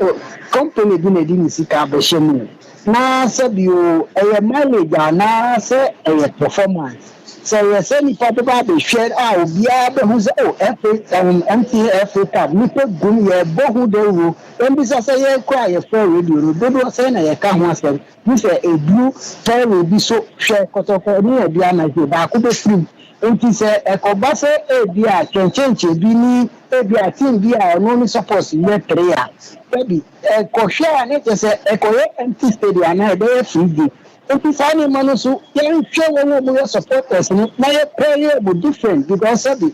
company didn't see Cabashemu. Na said you a mileage na say a performance. So we say if people share out bia be who say oh MTF Cup ni pe gun ye bo who dey wo and this say ye cry ye for radio do say na ye ka ho asem ni say e blue for we be so share kotoko ni e bia na je ba ko be free enti say e ko ba say e bia chenchenche bi ni e bia team bia no ni support ye prayer baby e ko share ni say e ko ye empty stadium na e dey free day. If you find a man who young show supporters, now your prayer will different because of a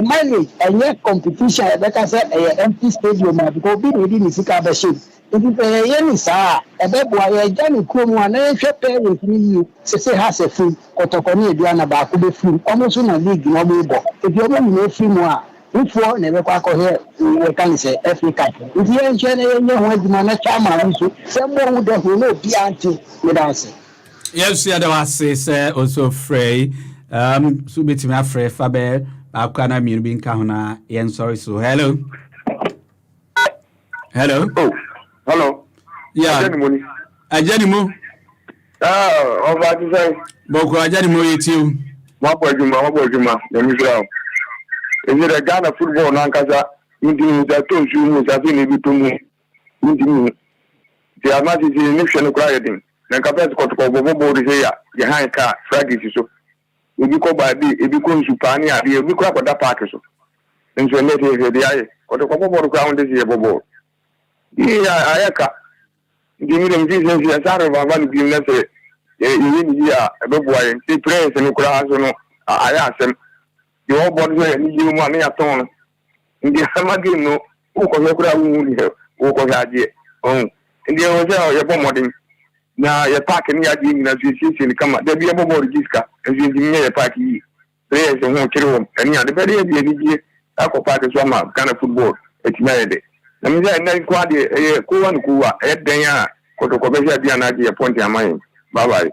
mileage and yet competition, like I said, a empty stadium because be reading is a machine. If you pay a yen, sir, a bad boy, a Johnny Kumu, and I shall pay with me, say has a free, Kotokoni, Diana Baku, free, almost in a league, no labor. If you're going to free more. If you never quack here, you can say Africa. If you ain't Jenny, when the chairman, someone who know be anti with us. Yes, yeah, that was say also free. So bit me free Faber. Akana mi bin kahuna. Yen sorry so. Hello. Hello. Oh, hello. Yeah. Ajanimu. Over to say. Boko Ajanimu yitiu. Mapojuma. Let me go. Is it a Ghana football nankasa? Into the two shoes, I think it be into the amount is in nation crowding. Na kapes kotoko bobo de ya ye han ka fragisi so obi ko ba bi ebi ko nsupani ade ebi ko akoda park so nso net he de aye kotoko bobo ko awon de ye bobo ya ayaka ndi mi dem ji sense ya sare baba ni bi na se ye ni ya ebobo aye ti press ni kura so no aya asem yo bobo de ni yi mu ani aton ndi amagi no ko ye kura wu ni he ko haje ndi o se ye bomodin na ya park ni ya di na sisi ni kama da biya bobo register nzi ndi ya park yi players ho kire ani ade bere bi ni akọ park so ma Ghana football etimede na mi ya na kwa de ko wan kuwa den ya kotoko be ya bia na de point amayin bye bye.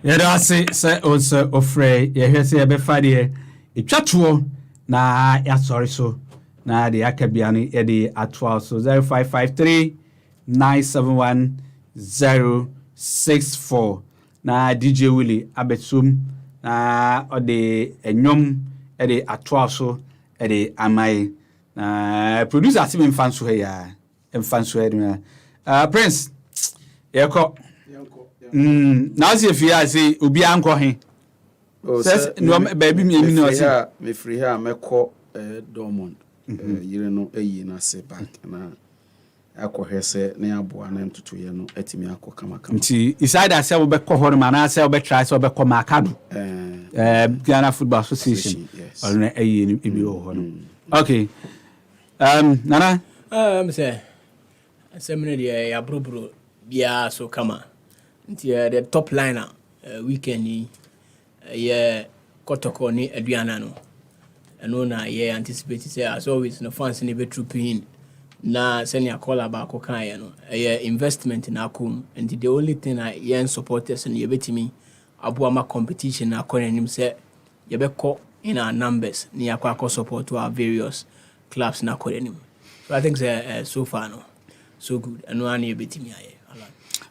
Yeah, that's it. Say also ofre ye hwe say be fa de etwato na ya sorry so na de akabia ni e de atwa so 0553 971 064 na DJ Willie abetum na ɔde enyom ɛde atoa so ɛde amai na producer ase mfa nso ha ya mfa nso ha Prince yɛkɔ na ɔsi efie ase obi ankɔ he no baby me na ɔsi me free here mekɔ Dortmund yire no eyi na se back na akɔhwɛ ne aboa na ntotoyɛ no atimi akɔ kama nti isada sɛ wo bɛkɔ hɔ no ma na sɛ wo bɛtry sɛ wo bɛkɔ Makado Ghana Football Association ɔno ayi ni ebi wɔ hɔ no okay nana sɛ asɛmne deɛ ya brobro bia so kama nti the top liner weekend ni ye kotoko ni aduana no ɛno na ye anticipate say as always no fans ni be trooping na senior caller ba ko kan ye no investment na akom and the only thing I yen supporters and ye betimi aboama competition na akonanim say ye beko in our numbers ni akwa support to our various clubs na akonanim. So I think so far no so good and one ye betimi aye.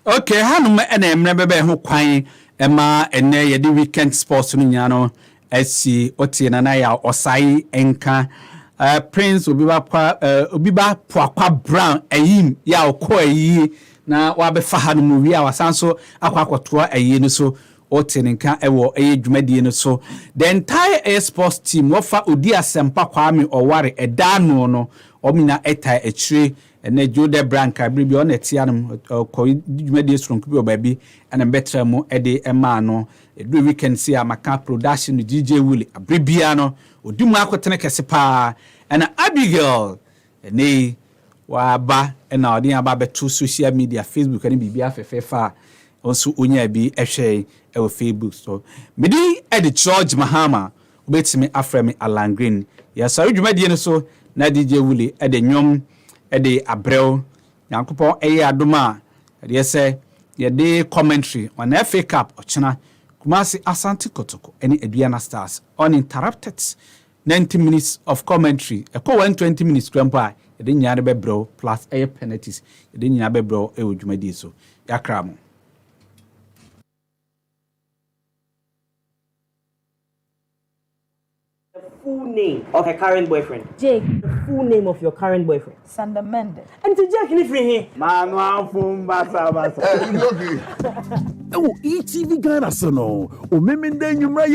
Okay, hanum ena emre bebe ho kwan ema ene ye di weekend sports no nya no asi otie na ya osai enka Prince obiba kwa Brown ayim ya okọ ayi na wa be fa hanum wi a wasanso akwakotoa ayi no so otie nka ewo ayi dwumadie no so the entire air sports team wofa odi asempa Kwame Oware edano no omina eta echire ene Jode Branca bribi on etianum ko dwumadie stronk bi obabi ana betra mu ede ema no do weekend see amaka production DJ Willie abribia no odimu akotene kese pa ana Abigail ene wa ba ena odi aba beto social media Facebook ani bibia afefefa also onya bi ehwe e Facebook so medi ede George Mahama obetimi afremi Alan Green ya sare dwumadie no so na DJ Willie ede nwom ede abrel yankopon eye adoma ede yese ye de commentary on FA Cup ochina Kumasi Asante Kotoko any Aduana Stars uninterrupted 90 minutes of commentary eko 120 minutes grandpa ede nyaare be bro plus air penalties ede nyaare be bro e odwumadi so yakramo Full name of a current boyfriend. Jake. The full name of your current boyfriend. Sander Mendes. And to Jake ni free here. Manu fun basa. Oh, ETV Ghana sono. O memende nyumra